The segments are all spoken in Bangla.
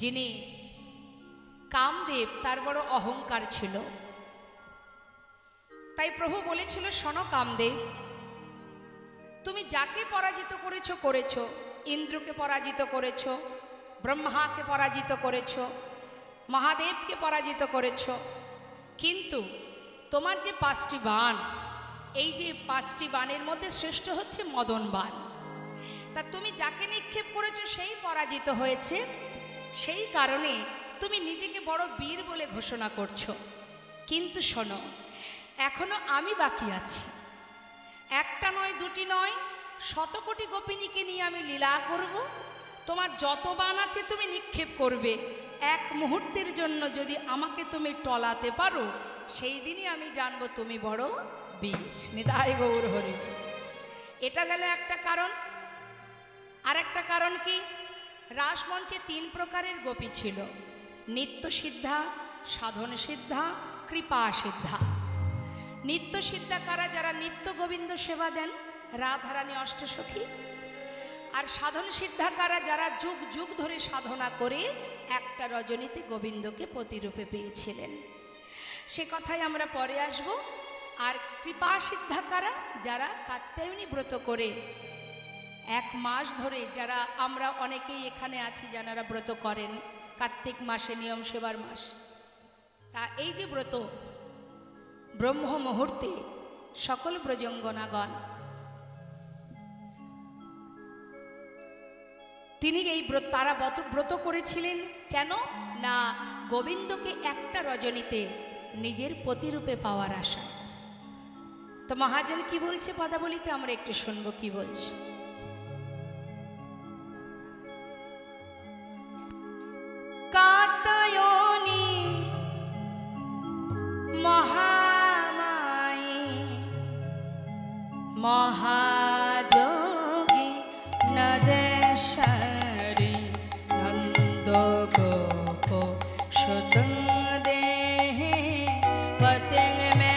যিনি কামদেব, তার বড় অহংকার ছিল। তাই প্রভু বলেছিল, শোনো কামদেব, তুমি যাকে পরাজিত করেছো করেছো, ইন্দ্রকে পরাজিত করেছো, ব্রহ্মাকে পরাজিত করেছো, মহাদেবকে পরাজিত করেছো, কিন্তু তোমার যে 5টি বাণ, এই যে 5টি বাণের মধ্যে শ্রেষ্ঠ হচ্ছে মদন বাণ। তা তুমি যাকে নিক্ষেপ করেছো সেই পরাজিত হয়েছে, সেই কারণে তুমি নিজেকে বড় বীর বলে ঘোষণা করছো। কিন্তু শোনো, এখনো আমি বাকি আছি। একটা নয়, দুটি নয়, 100 কোটি গোপিনীকে নিয়ে আমি লীলা করব। তোমার যত বাণ আছে তুমি নিক্ষেপ করবে। এক মুহূর্তের জন্য যদি আমাকে তুমি টলাতে পারো, সেই দিনই আমি জানবো তুমি বড় বীর। নিতাই গৌর হরি। এটা গেল একটা কারণ। আর একটা কারণ কি, রাসমঞ্চে 3 প্রকারের গোপী ছিল, নিত্য সিদ্ধা, সাধন সিদ্ধা, কৃপা সিদ্ধা। নিত্য সিদ্ধা কারা? যারা নিত্য গোবিন্দ সেবা দেন, রাধারানী অষ্টসখী। আর সাধন সিদ্ধা কারা? যারা যুগ যুগ ধরে সাধনা করে একটা রজনীতে গোবিন্দকে পতিরূপে পেয়েছিলেন। সে কথাই আমরা পরে আসব। আর কৃপা সিদ্ধা কারা? যারা কাত্যায়নী ব্রত করে 1 মাস ধরে, যারা আমরা অনেকেই এখানে আছি যারা ব্রত করেন, কার্তিক মাসে নিয়ম সেবার মাস। তা এই যে ব্রত, ব্রহ্ম মুহূর্তে সকল ব্রজঙ্গনাগণ তিনি এই তারা ব্রত করেছিলেন। কেন না? গোবিন্দকে একটা রজনীতে নিজের পতিরূপে পাওয়ার আশায়। তো মহাজন কি বলছে পদাবলিতে, আমরা একটু শুনবো কি বলছে। কাত্যায়নী মহামায়ী মহাযোগী নদেশ্বরী নন্দ গোপ সুতং দেহে পতং মে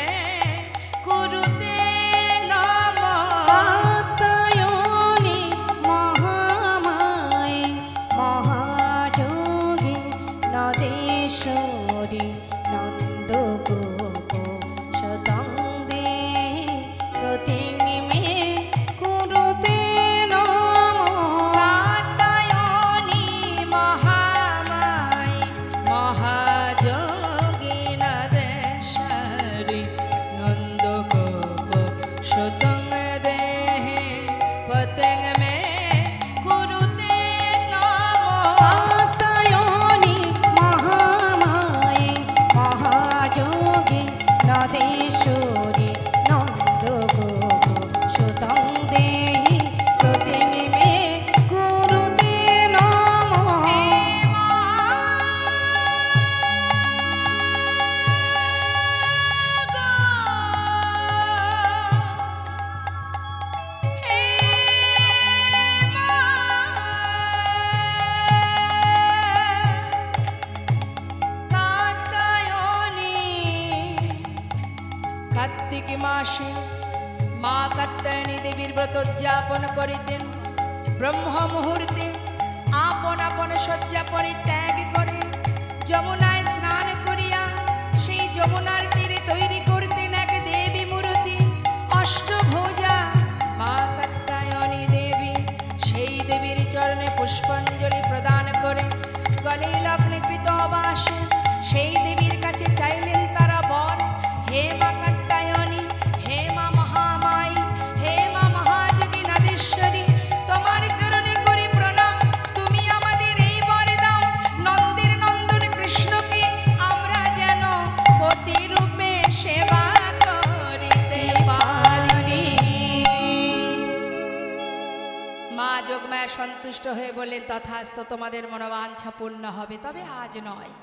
কুরুতে নমঃ। কাত্যায়নী মহামায়ী মহাযোগী নদেশ্বরী নন্দ গোপ সুতং দেহে প্রতিং মে কুরুতে নমঃ। কাত্যায়নী মহামায়ী মহাযোগী নদেশ্বরী নন্দ গোপ সুতং দেহে পতং মে কুরুতে নমঃ। কাত্যায়নী মহামায়ী মহাযোগী নদেশ্বরী নন্দ গোপ সুতং দেহি প্রতিং মে কুরুতে নমঃ। কার্তিক মাসে মা কাত্যায়নী দেবীর ব্রত উদযাপন করিতেন। ব্রহ্ম মুহূর্তে আপন আপন শয্যা পরিত্যাগ করে যমুনায় স্নান করিয়া সেই যমুনার তীরে তৈরি করতেন এক দেবী মূর্তি, অষ্টভুজা মা কাত্যায়নী দেবী। সেই দেবীর চরণে পুষ্পাঞ্জলি প্রদান করে গলে লগ্নকৃত বাসে সেই দেবীর কাছে চাইলেন তারা বর, হে মা কাত্যায়নী, হে মা মহামায়ী, হে মা মহাযোগী নাদেশ্বরী, তোমার চরণে করি প্রণাম। তুমি আমাদের এই বর দাও, নন্দের নন্দন কৃষ্ণকে আমরা যেন পতিরূপে সেবা করিতে পারি। মা যোগমায়া সন্তুষ্ট হয়ে বললেন, তথাস্তু, তোমাদের মনোবাঞ্ছা পূর্ণ হবে, তবে আজ নয়।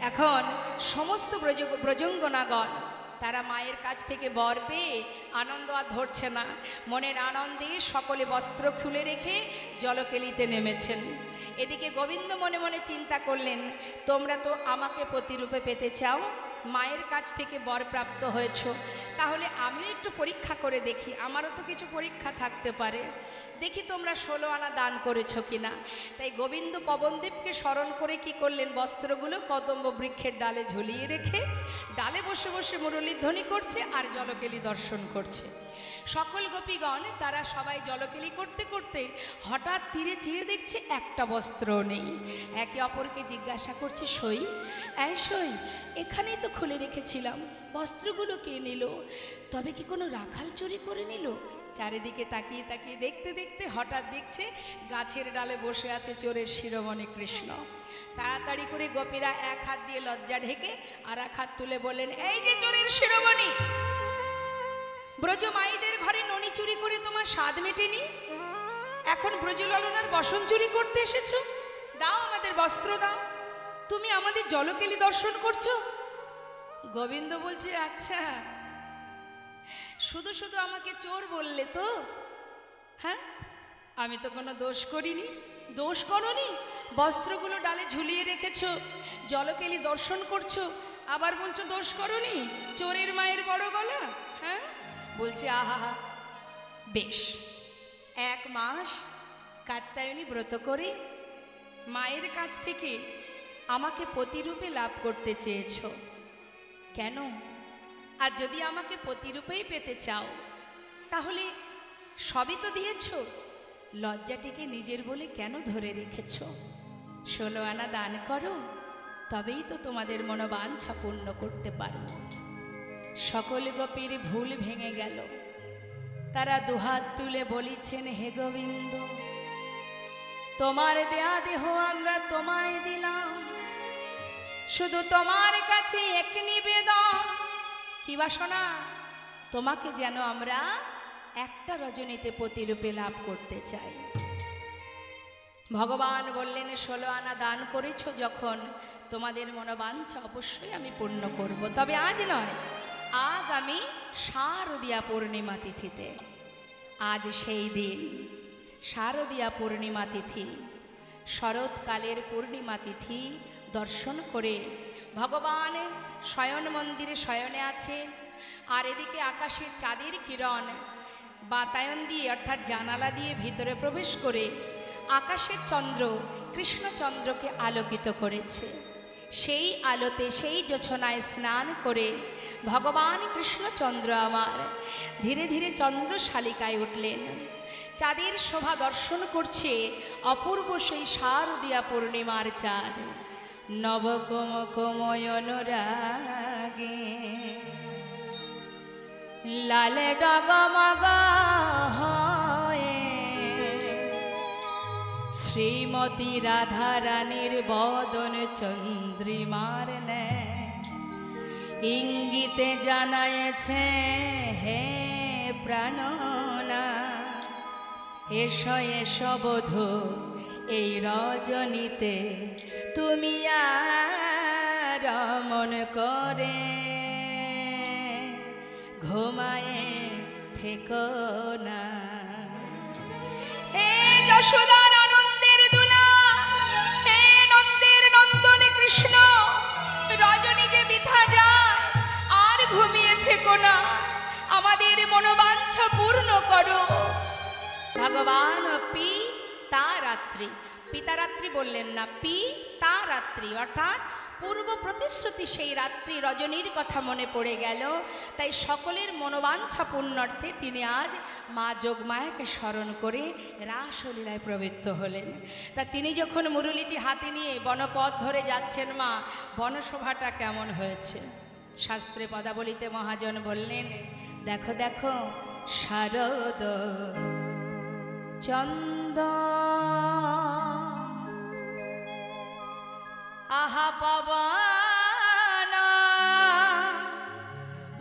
এখন সমস্ত ব্রজঙ্গনাগণ তারা মায়ের কাছ থেকে বর পেয়ে আনন্দ আর ধরছে না। মনের আনন্দে সকলে বস্ত্র খুলে রেখে জলকেলিতে নেমেছেন। এদিকে গোবিন্দ মনে মনে চিন্তা করলেন, তোমরা তো আমাকে পতিরূপে পেতে চাও, মায়ের কাছ থেকে বরপ্রাপ্ত হয়েছ, তাহলে আমিও একটু পরীক্ষা করে দেখি, আমারও তো কিছু পরীক্ষা থাকতে পারে, দেখি তোমরা 16 আনা দান করেছো কিনা। তাই গোবিন্দ পবনদেবকে স্মরণ করে কি করলেন, বস্ত্রগুলো কদম্ব বৃক্ষের ডালে ঝুলিয়ে রেখে ডালে বসে বসে মুরলীধ্বনি করছে আর জলকেলি দর্শন করছে। সকল গোপীগণ তারা সবাই জলকেলি করতে করতে হঠাৎ তীরে চেয়ে দেখছে একটা বস্ত্রও নেই। একে অপরকে জিজ্ঞাসা করছে, সই সই, এখানেই তো খুলে রেখেছিলাম, বস্ত্রগুলো কে নিল? তবে কি কোনো রাখাল চুরি করে নিল? চারিদিকে তাকিয়ে তাকিয়ে দেখতে দেখতে হঠাৎ দেখছে গাছের ডালে বসে আছে চোরের শিরোমণি কৃষ্ণ। তাড়াতাড়ি করে গোপীরা এক হাত দিয়ে লজ্জা ঢেকে আর এক হাত তুলে বললেন, এই যে চোরের শিরোমণি, ব্রজ মাইদের ঘরে ননি চুরি করে তোমার স্বাদ মেটেনি, এখন ব্রজললনার বসন চুরি করতে এসেছো? দাও আমাদের বস্ত্র দাও, তুমি আমাদের জলকেলি দর্শন করছো। গোবিন্দ বলছে, আচ্ছা শুধু শুধু আমাকে চোর বললে তো? হ্যাঁ, আমি তো কোনো দোষ করিনি। দোষ করনি, বস্ত্রগুলো ডালে ঝুলিয়ে রেখেছো, জলকেলি দর্শন করছো, আবার বলছো দোষ করনি, চোরের মায়ের বড় গলা। হ্যাঁ, বলছে আহা, বেশ 1 মাস কাত্যায়নী ব্রত করে মায়ের কাছ থেকে আমাকে পতিরূপে লাভ করতে চেয়েছ, কেন? আর যদি আমাকে পতিরূপেই পেতে চাও তাহলে সবই তো দিয়েছ, লজ্জাটিকে নিজের বলে কেন ধরে রেখেছ? 16 আনা দান করো, তবেই তো তোমাদের মনোবাঞ্ছা পূর্ণ করতে পারব। সকল গোপীর ভুল ভেঙে গেল, তারা দুহাত তুলে বলিছেন, হে গোবিন্দ, তোমার দেয়া দেহ আমরা তোমায় দিলাম, শুধু তোমার কাছে এক নিবেদন, কি বাসনা? তোমাকে যেন আমরা একটা রজনীতে পতিরূপে লাভ করতে চাই। ভগবান বললেন, 16 আনা দান করেছ যখন, তোমাদের মনোবাঞ্ছা অবশ্যই আমি পূর্ণ করব, তবে আজ নয়, আগামী শারদীয়া পূর্ণিমা তিথিতে। আজ সেই দিন, শারদীয়া পূর্ণিমা তিথি, শরৎকালের পূর্ণিমা তিথি দর্শন করে ভগবান শয়ন মন্দিরে শয়নে আছে, আর এদিকে আকাশে চাঁদের কিরণ বাতায়ন দিয়ে অর্থাৎ জানালা দিয়ে ভিতরে প্রবেশ করে আকাশের চন্দ্র কৃষ্ণচন্দ্রকে আলোকিত করেছে। সেই আলোতে সেই জোছনায় স্নান করে ভগবান কৃষ্ণচন্দ্র আমার ধীরে ধীরে চন্দ্রশালিকায় উঠলেন। চাঁদের শোভা দর্শন করছে অপূর্ব সেই শারদীয়া পূর্ণিমার চাঁদ। নবকুমকুময়নরাগে লাল ডগমগ হয়ে শ্রীমতী রাধারানীর বদন চন্দ্রিমার ন্যায় ইঙ্গিতে জানায়েছে, হে প্রাণনা এসো এসো বধূ, এই রজনীতে তুমি আর মন করে ঘুমায়ে থেকো না। হে যশোদার আনন্দের দুলা, হে নন্দের নন্দন কৃষ্ণ, রজনী যে বৃথা যায়, আর ঘুমিয়ে থেকো না, আমাদের মনোবাঞ্ছা পূর্ণ করো। ভগবান পিতারাত্রি, পিতারাত্রি বললেন না, পিতারাত্রি অর্থাৎ পূর্ব প্রতিশ্রুতি সেই রাত্রি রজনীর কথা মনে পড়ে গেল। তাই সকলের মনোবাঞ্ছা পূর্ণার্থে তিনি আজ মা যোগমায়াকে স্মরণ করে রাসলীলায় প্রবৃত্ত হলেন। তা তিনি যখন মুরলীটি হাতে নিয়ে বনপথ ধরে যাচ্ছেন, মা বনশোভাটা কেমন হয়েছে? শাস্ত্রে পদাবলিতে মহাজন বললেন, দেখো দেখো শারদ চন্দ আহা পবন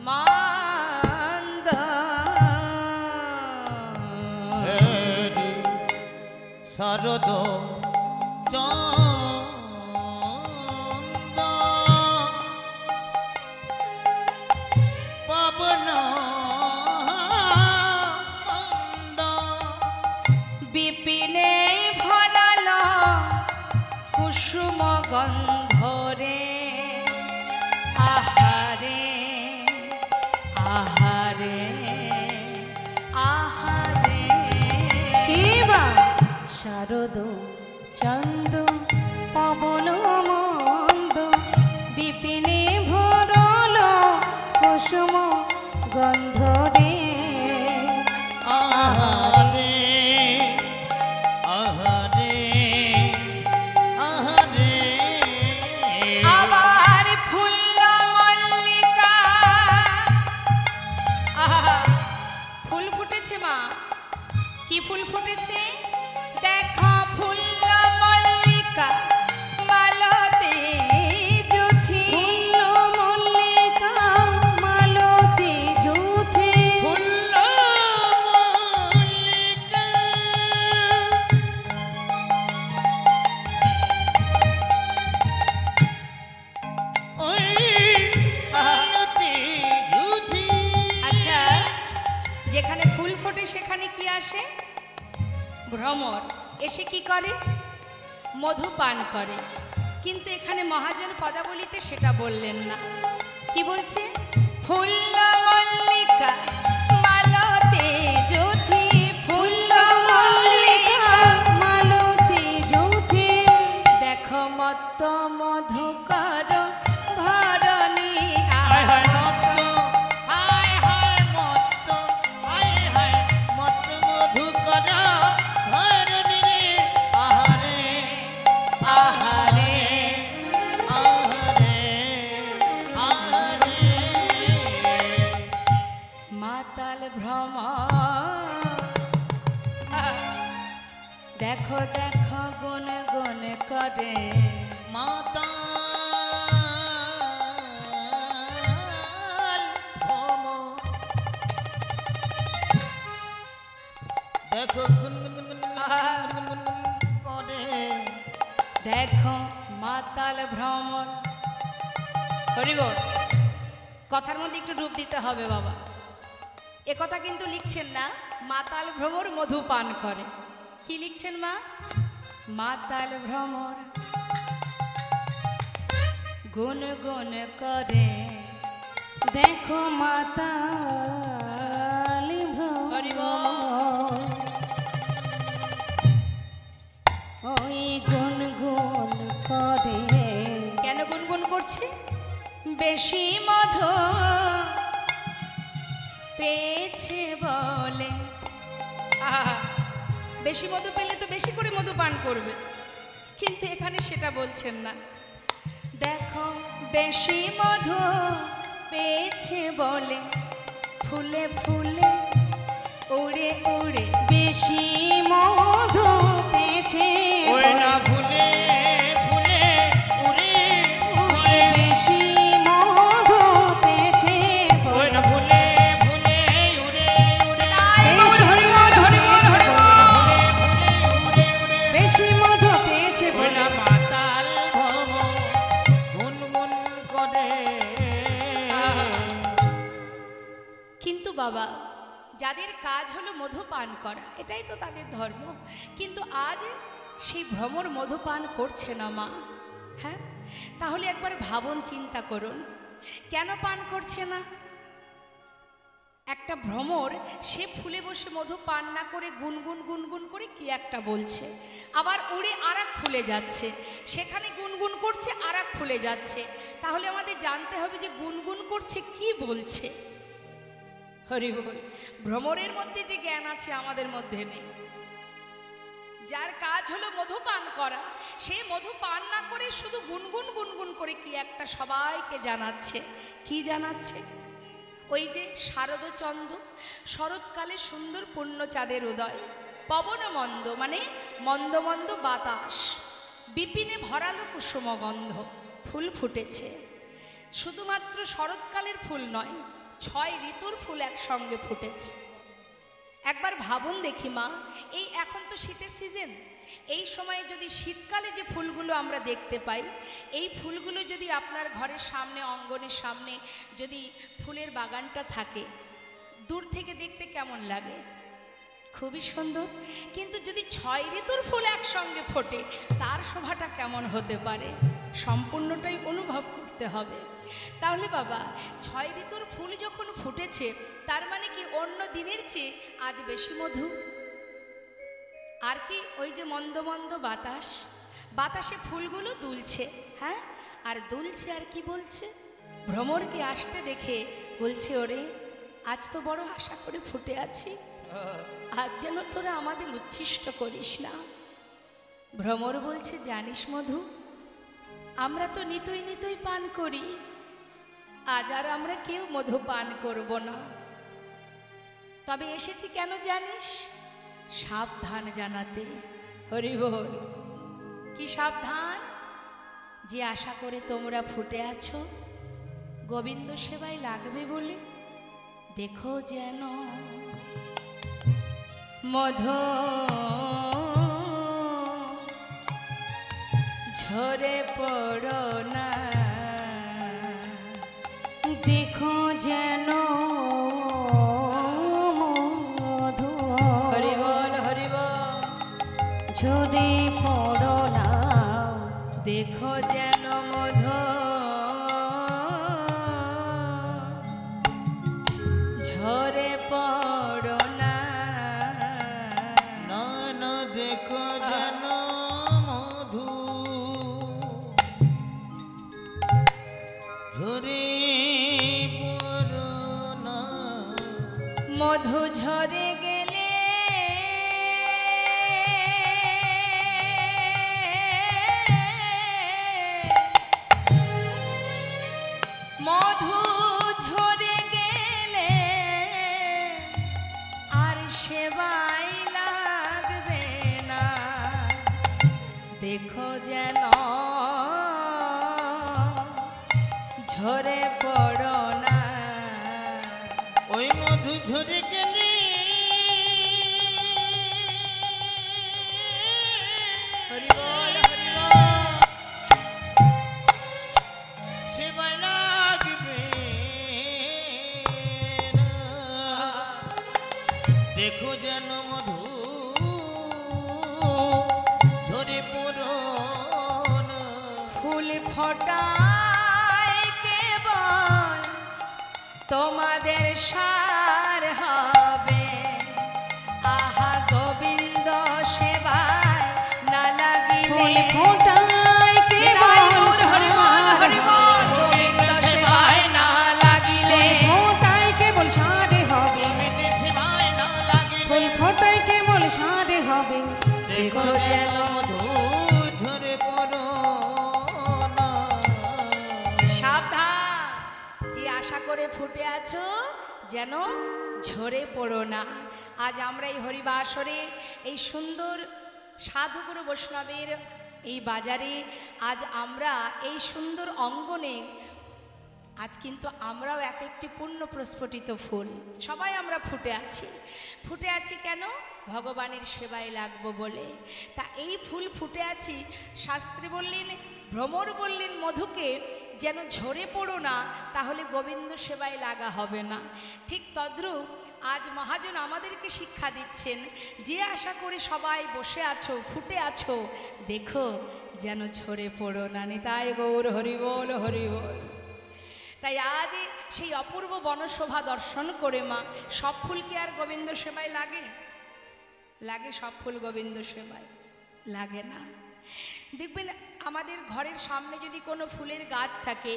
মন্দ শারদ চন্দ পবন মন্দ বিপিনে ভরাল কুসুম গন্ধরে আহা শরদ চন্দ পবন মন্দ বিপিনে ভরল কুসুম গন্ধ রে আহারে আহারে আহারে আবার ফুল মল্লিকা আহা ফুল ফুটেছে মা কি ফুল ফুটেছে দেখো ফুল মল্লিকা মালতী জুথি ফুল মল্লিকা মালতী জুথি ফুল মল্লিকা ওই আলতি জুথি আচ্ছা যেখানে ফুল ফোটে সেখানে কি আসে ভ্রমর এসে কি করে মধু পান করে কিন্তু এখানে মহাজন পদাবলিতে সেটা বললেন না কি বলছে ফুল মল্লিকা মালতী জ্যোতি ফুল মল্লিকা মালতী জুথি দেখো মত্ত মধুকর ভরণী হায় হায় মত্ত হায় হায় মত্ত হায় হায় মত্ত মধুকর হরণি রে আহারে আহারে আহারে আহারে মাতাল ভ্রম দেখো দেখো গুন গুন করে মাতাল ভ্রম দেখো গুনগুন করে দেখো মাতাল ভ্রমর হরিব কথার মধ্যে একটু ডুব দিতে হবে বাবা এ কথা কিন্তু লিখছেন না মাতাল ভ্রমর মধু পান করে কি লিখছেন মা মাতাল ভ্রমর গুন গুন করে দেখো মাতালি হরি ভ্রমর ওই গুনগুন করে কেন গুনগুন করছে বেশি মধু পেয়েছে বলে আহা বেশি মধু পেলে তো বেশি করে মধু পান করবে কিন্তু এখানে সেটা বলছেন না দেখো বেশি মধু পেয়েছে বলে ফুলে ফুলে উড়ে উড়ে বেশি মধু পেয়েছে ওই না ফুলে ফুলে উড়ে উড়ে বেশি মধু পেয়েছে ওই না ফুলে ফুলে উড়ে উড়ে বেশি মধু পেয়েছে ওই না মাতাল ভব গুনগুন করে কিন্তু বাবা যাদের কাজ হলো মধু পান করা এটাই তো তাদের ধর্ম কিন্তু আজ সেই ভ্রমর মধু পান করছে না মা হ্যাঁ তাহলে একবার ভাবুন চিন্তা করুন কেন পান করছে না একটা ভ্রমর সে ফুলে বসে মধু পান না করে গুনগুন গুনগুন করে কি একটা বলছে আবার উড়ে আর এক ফুলে যাচ্ছে সেখানে গুনগুন করছে আর এক ফুলে যাচ্ছে তাহলে আমাদের জানতে হবে যে গুনগুন করছে কি বলছে হরি বল ভ্রমরের মধ্যে যে জ্ঞান আছে আমাদের মধ্যে নেই যার কাজ হলো মধু পান করা সে মধু পান না করে শুধু গুনগুন গুনগুন করে কি একটা সবাইকে জানাচ্ছে কি জানাচ্ছে ওই যে শারদচন্দ্র শরৎকালে সুন্দর পূর্ণ চাঁদের উদয় পবন মন্দ মানে মন্দ মন্দ বাতাস বিপিনে ভরালো কুসুম গন্ধ ফুল ফুটেছে শুধুমাত্র শরৎকালের ফুল নয় 6 ঋতুর ফুল একসঙ্গে ফুটেছে একবার ভাবুন দেখি মা এই এখন তো শীতের সিজন এই সময়ে যদি শীতকালে যে ফুলগুলো আমরা দেখতে পাই এই ফুলগুলো যদি আপনার ঘরের সামনে অঙ্গনের সামনে যদি ফুলের বাগানটা থাকে দূর থেকে দেখতে কেমন লাগে খুবই সুন্দর কিন্তু যদি 6 ঋতুর ফুল একসঙ্গে ফোটে তার শোভাটা কেমন হতে পারে সম্পূর্ণটাই অনুভব করতে হবে তাহলে বাবা 6 ঋতুর ফুল যখন ফুটেছে তার মানে কি অন্য দিনের চেয়ে আজ বেশি মধু আর কি ওই যে মন্দ মন্দ বাতাস, বাতাসে ফুলগুলো দুলছে, হ্যাঁ, আর দুলছে আর কি বলছে, ভ্রমরকে আসতে দেখে বলছে, ওরে আজ তো বড় আশা করে ফুটে আছি, আজ যেন তোরা আমাদের উচ্ছিষ্ট করিস না। ভ্রমর বলছে, জানিস মধু, আমরা তো নিতই নিতই পান করি, আজ আর আমরা কেউ মধু পান করব না। তবে এসেছি কেন জানিস? সাবধান জানাতে। হরি বল। কি সাবধান? যে আশা করে তোমরা ফুটে আছো গোবিন্দ সেবায় লাগবে বলে, দেখো যেন মধু ঝরে পড়ো না, দেখো যেন মধু হরি বল হরি বল, ঝরে পড়ো না, দেখো যেন মধু ঝরে পড়ো না, না না দেখো যেন মধু ঝরে পড়ো না, মধু ঝরে গেলে মধু ঝরে গেলে আর সেবাই লাগবে না, দেখো যেন ঝরে পড়ো না। ওই মধু ঝরে গেলে হরি বল হরি বল, সেবায় লাগবে না, দেখো যেন মধু ঝরে পড়ো না, ফুল ফোটায় কেবল তোমাদের সার হবে, আহা গোবিন্দ সেবায় না লাগিলে, ফুল ফোটায় কেবল হরি বল হরি বল, গোবিন্দ সেবায় না লাগিলে, ফোটায় কেবল সারে হবে, গোবিন্দের সেবায় না লাগিলে, ফুল ফোটায় কেবল সারে হবে, দেখো যেন মধু ঝরে পড়ো না। সাবধান, যে আশা করে ফুটে আছো যেন ঝরে পড়ো না। আজ আমরা এই হরিবাসরে এই সুন্দর সাধুগুরু বৈষ্ণবের এই বাজারে, আজ আমরা এই সুন্দর অঙ্গনে, আজ কিন্তু আমরাও এক একটি পূর্ণ প্রস্ফুটিত ফুল, সবাই আমরা ফুটে আছি। ফুটে আছি কেন? ভগবানের সেবায় লাগবো বলে। তা এই ফুল ফুটে আছি, শাস্ত্রী বললেন, ভ্রমর বললেন মধুকে যেন ঝরে পড়ো না, তাহলে গোবিন্দ সেবায় লাগা হবে না। ঠিক তদ্রূপ আজ মহাজন আমাদেরকে শিক্ষা দিচ্ছেন, যে আশা করে সবাই বসে আছো ফুটে আছো, দেখো যেন ঝরে পড়ো না। নিতাই গৌর হরি বল হরি বল। তাই আজ সেই অপূর্ব বনশোভা দর্শন করে মা, সব ফুল কি আর গোবিন্দ সেবায় লাগে? লাগে সব ফুল গোবিন্দ সেবায়? লাগে না। দেখবেন আমাদের ঘরের সামনে যদি কোনো ফুলের গাছ থাকে,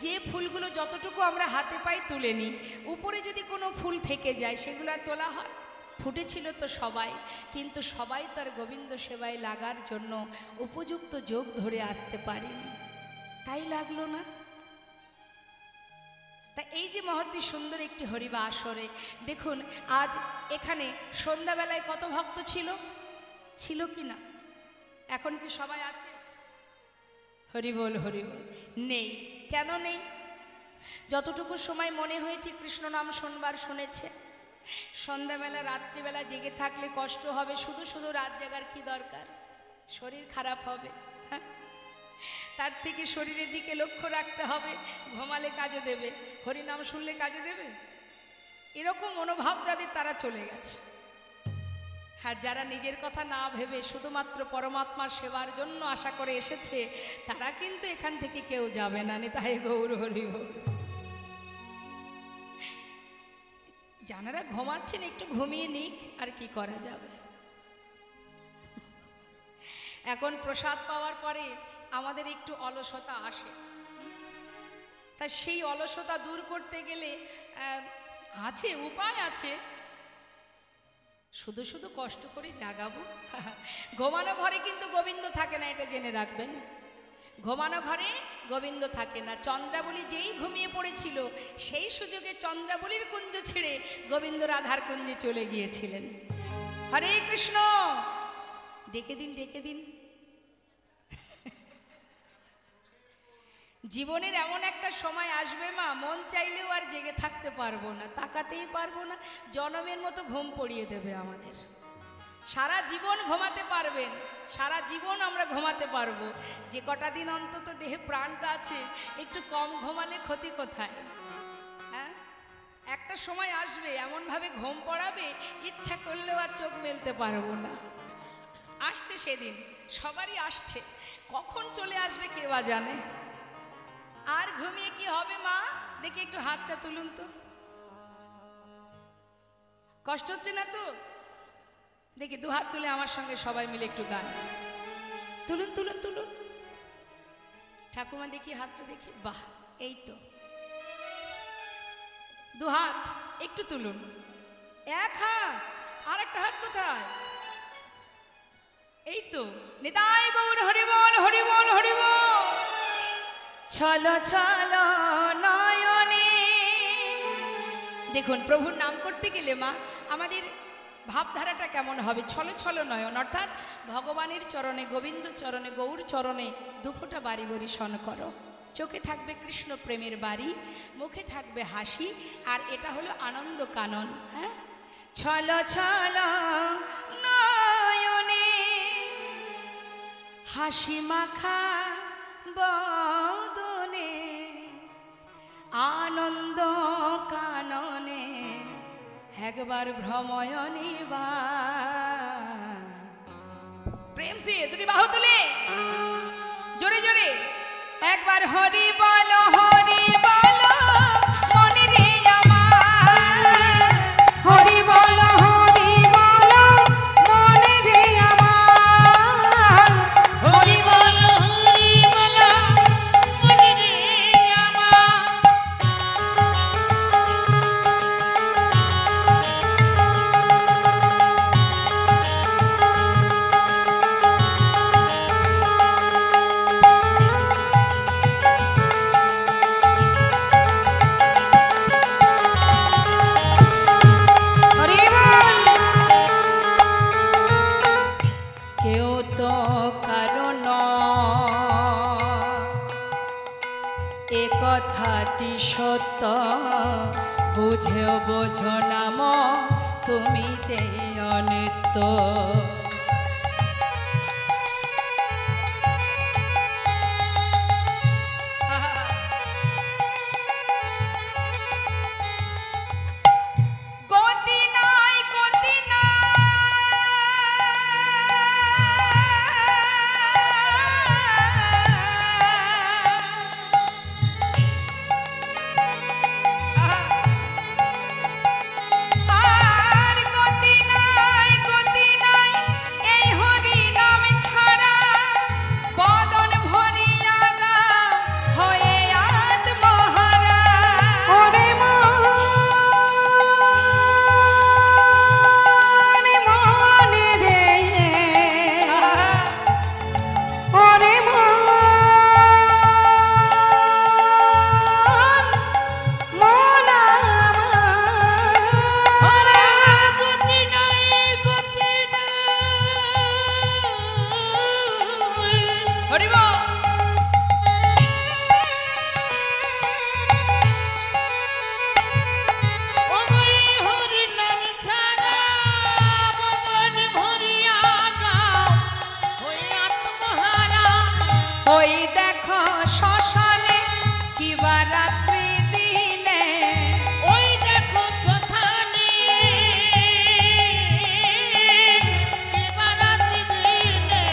যে ফুলগুলো যতটুকু আমরা হাতে পাই তুলে নিই, উপরে যদি কোনো ফুল থেকে যায় সেগুলো আর তোলা হয়? ফুটেছিল তো সবাই, কিন্তু সবাই তার গোবিন্দ সেবায় লাগার জন্য উপযুক্ত যোগ ধরে আসতে পারেনি, তাই লাগলো না। তা এই যে মহত্তি সুন্দর একটি হরিবা আসরে, দেখুন আজ এখানে সন্ধ্যাবেলায় কত ভক্ত ছিল, ছিল কি না? এখন কি সবাই আছে? হরি বল হরি বল। নেই। কেন নেই? যতটুকু সময় মনে হয়েছে কৃষ্ণ নাম শোনবার শুনেছে। সন্ধ্যাবেলা রাত্রিবেলা জেগে থাকলে কষ্ট হবে, শুধু শুধু রাত জাগার কি দরকার? শরীর খারাপ হবে, হ্যাঁ? তার থেকে শরীরের দিকে লক্ষ্য রাখতে হবে। ঘুমালে কাজে দেবে, হরিনাম শুনলে কাজে দেবে? এরকম মনোভাব যাদের, তারা চলে গেছে। আর যারা নিজের কথা না ভেবে শুধুমাত্র পরমাত্মার সেবার জন্য আশা করে এসেছে, তারা কিন্তু এখান থেকে কেউ যাবে না। নিতাই গৌর হরি বল। যারা ঘুমাচ্ছেন একটু ঘুমিয়ে নিক, আর কি করা যাবে। এখন প্রসাদ পাওয়ার পরে আমাদের একটু অলসতা আসে, তা সেই অলসতা দূর করতে গেলে আছে, উপায় আছে। শুধু শুধু কষ্ট করে জাগাবো? ঘুমানো ঘরে কিন্তু গোবিন্দ থাকে না, এটা জেনে রাখবেন। ঘুমানো ঘরে গোবিন্দ থাকে না। চন্দ্রাবলী যেই ঘুমিয়ে পড়েছিল, সেই সুযোগে চন্দ্রাবলীর কুঞ্জ ছেড়ে গোবিন্দ রাধার কুঞ্জে চলে গিয়েছিলেন। হরে কৃষ্ণ, ডেকে দিন, ডেকে দিন। জীবনের এমন একটা সময় আসবে মা, মন চাইলেও আর জেগে থাকতে পারবো না, তাকাতেই পারবো না, জনমের মতো ঘুম পড়িয়ে দেবে আমাদের। সারা জীবন ঘুমাতে পারবেন, সারা জীবন আমরা ঘুমাতে পারবো। যে কটা দিন অন্তত দেহে প্রাণটা আছে, একটু কম ঘুমালে ক্ষতি কোথায়? হ্যাঁ, একটা সময় আসবে এমনভাবে ঘুম পড়াবে, ইচ্ছা করলেও আর চোখ মেলতে পারবো না। আসছে সেদিন, সবারই আসছে, কখন চলে আসবে কে বা জানে। আর ঘুমিয়ে কি হবে মা? দেখি একটু হাতটা তুলুন তো, কষ্ট হচ্ছে না তো? দেখি দু হাত তুলে আমার সঙ্গে সবাই মিলে একটু গান তুলুন, তুলুন, তুলুন। ঠাকুমা দেখি হাতটা দেখি, বাহ, এই তো দু হাত, একটু তুলুন। এক হাত, আর একটা হাত কোথায়? এই তো। নিতাই গৌর হরি বল, হরি বল, হরি বল। চলো চলো নয়নে। দেখুন, প্রভুর নাম করতে গেলে মা আমাদের ভাবধারাটা কেমন হবে? ছলো ছলো নয়ন, অর্থাৎ ভগবানের চরণে, গোবিন্দ চরণে, গৌর চরণে দুফোঁটা বাড়ি বরিশন করো। চোখে থাকবে কৃষ্ণ প্রেমের বাড়ি, মুখে থাকবে হাসি, আর এটা হলো আনন্দ কানন। হ্যাঁ, ছলো ছলো নয়নে হাসি মাখা বদনে, আনন্দ কাননে একবার ভ্রময়নী বা। প্রেম সে দুটি বাহু তুলে জোরে জোরে একবার হরি বলো, হরি বলো মনে রে আমার, হরি বলো, হরি বলো মনে রে আমার, হরি বল, হরি বল মনে রে আমার। হরি বল। কেউ তো কারণ এ কথাটি সত্য, বুঝেও বোঝো নাম তুমি যে অনিত্য। গতি নাই, গতি আর গতি নাই, গতি নাই এই হরি নাম ছাড়া, বদন ভরিয়া গা হয়ে আত্মহারা। ওরে মনে মনে রে, ওরে মন আমার। গতি নাই, গতি নাই। হরি বল। ওই হরি নাম ছাড়া বদন ভরিয়া গাও হই আত্মহারা। ওই দেখো শ্মশানে কিবা রাত্রি দিনে, ওই দেখো শ্মশানে দিবারাত্রি দিনে,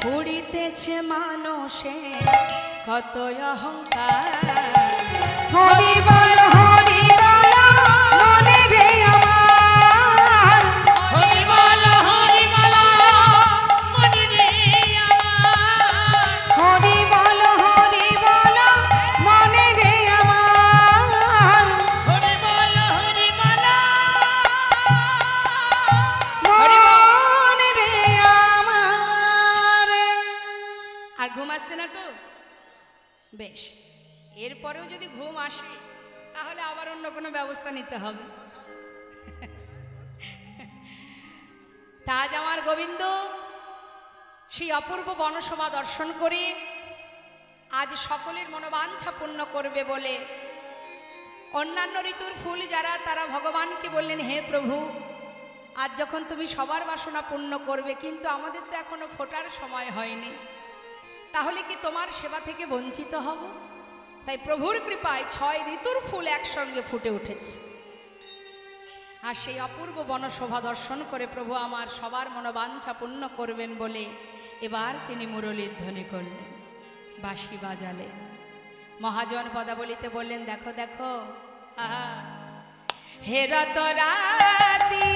পুড়িতেছে মানুষে কত অহংকার। হরি বলো, হরি বলো মনে রে আমার, হরি বল, হরি বল মনে রে তো? বেশ, এরপরেও যদি ঘুম আসে তাহলে আবার অন্য কোনো ব্যবস্থা নিতে হবে। তা আজ আমার গোবিন্দ সেই অপূর্ব বনশোভা দর্শন করে আজ সকলের মনোবাঞ্ছা পূর্ণ করবে বলে অন্যান্য ঋতুর ফুল যারা, তারা ভগবানকে বললেন, হে প্রভু, আজ যখন তুমি সবার বাসনা পূর্ণ করবে, কিন্তু আমাদের তো এখনো ফোটার সময় হয়নি, তাহলে কি তোমার সেবা থেকে বঞ্চিত হব? তাই প্রভুর কৃপায় 6 ঋতুর ফুল একসঙ্গে ফুটে উঠেছে। আর সেই অপূর্ব বনশোভা দর্শন করে প্রভু আমার সবার মনোবাঞ্ছা পূর্ণ করবেন বলে এবার তিনি মুরলীর ধ্বনি করলেন, বাঁশি বাজালেন। মহাজন পদাবলিতে বললেন, দেখো দেখো, আহা হে রাতি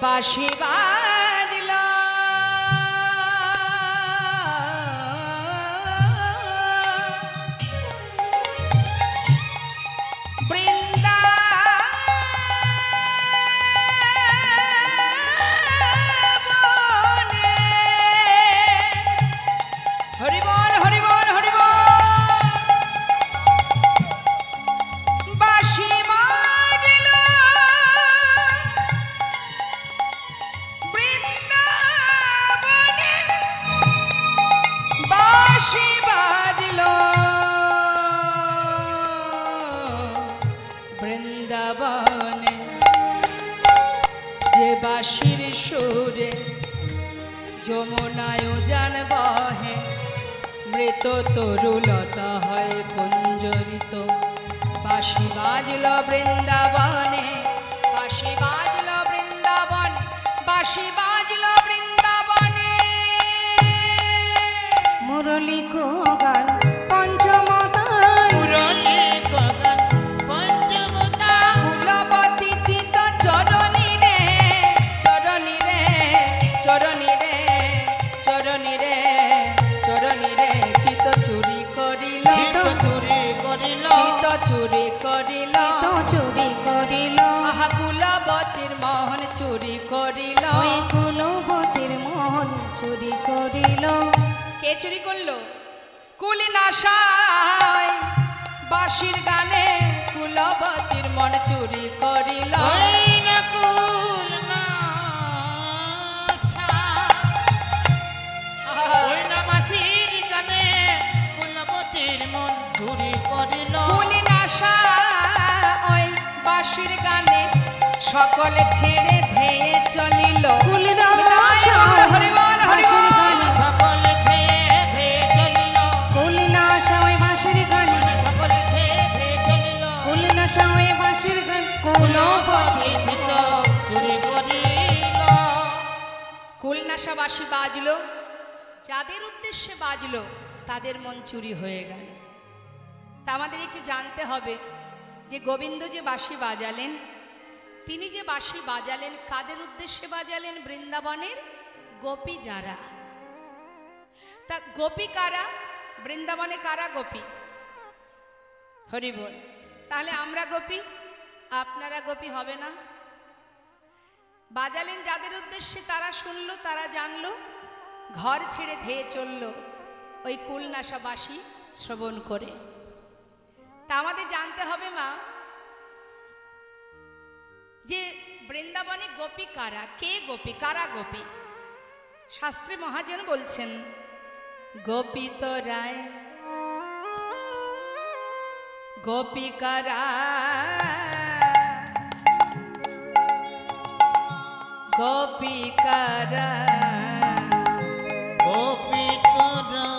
বাঁশি বাজল বৃন্দাবনে হরি বল হরি বল হরি বল বাঁশি বাজল বৃন্দাবনে বাঁশি বাজল বৃন্দাবনে যে বাঁশির সুরে যমুনায় উজান বহে মৃত তরুলতা হয় পুঞ্জরিত বাঁশি বাজল বৃন্দাবনে বাঁশি বাজলো বৃন্দাবন, বাঁশি বাজলো বৃন্দাবনে। মুরলী গান পঞ্চমতায় মুরলী গান পঞ্চমতায়। কুলবতী চিত চরণী রে, চরণী রে, চরণী রে, চরণী রে, চরণী রে, চিত চুরি করিল, চিত চুরি করিল, চিত চুরি করিল, তো চুরি করিল, আহা কুলবতীর মোহন চুরি করিল। ওই কুলবতীর মোহন চুরি করিল। কে চুরি করলো? কুলি নাশায় বাঁশির গানে কুলবতীর মন চুরি করিল। ওই না কুল নাশা, ওই না মাছির গানে কুলবতীর মন চুরি করিল। কুলি নাশা ওই বাঁশির গানে সকলে ছেড়ে ধেয়ে চলিল। কুলি নাশা হরি বল, হরি বাঁশির বল। গানে, সকলে খেয়ে খেয়ে চলিল, কুলি নাশা ওই বাঁশির গানে, সকলে খেয়ে খেয়ে চলিল। কুলি নাশা ওই বাঁশির গান কুলবতী চিত চুরি করিল। কুলনাশা বাঁশি বাজলো, যাদের উদ্দেশ্যে বাজলো তাদের মন চুরি হয়ে গেল। তা আমাদের একটু জানতে হবে যে গোবিন্দ যে বাঁশি বাজালেন, তিনি যে বাঁশি বাজালেন কাদের উদ্দেশ্যে বাজালেন? বৃন্দাবনের গোপী যারা। তা গোপী কারা? বৃন্দাবনে কারা গোপী? হরি বল। তাহলে আমরা গোপী, আপনারা গোপী হবে না? বাজালেন যাদের উদ্দেশ্যে তারা শুনলো, তারা জানলো, ঘর ছেড়ে ধেয়ে চলল ওই কুলনাশা বাঁশি শ্রবণ করে। তা আমাদের জানতে হবে মা যে বৃন্দাবনে গোপী কারা, কে গোপী, কারা গোপী? শাস্ত্রী মহাজন বলছেন গোপী তো রায় গোপী কারা, গোপী কারা, গোপী তোরাই,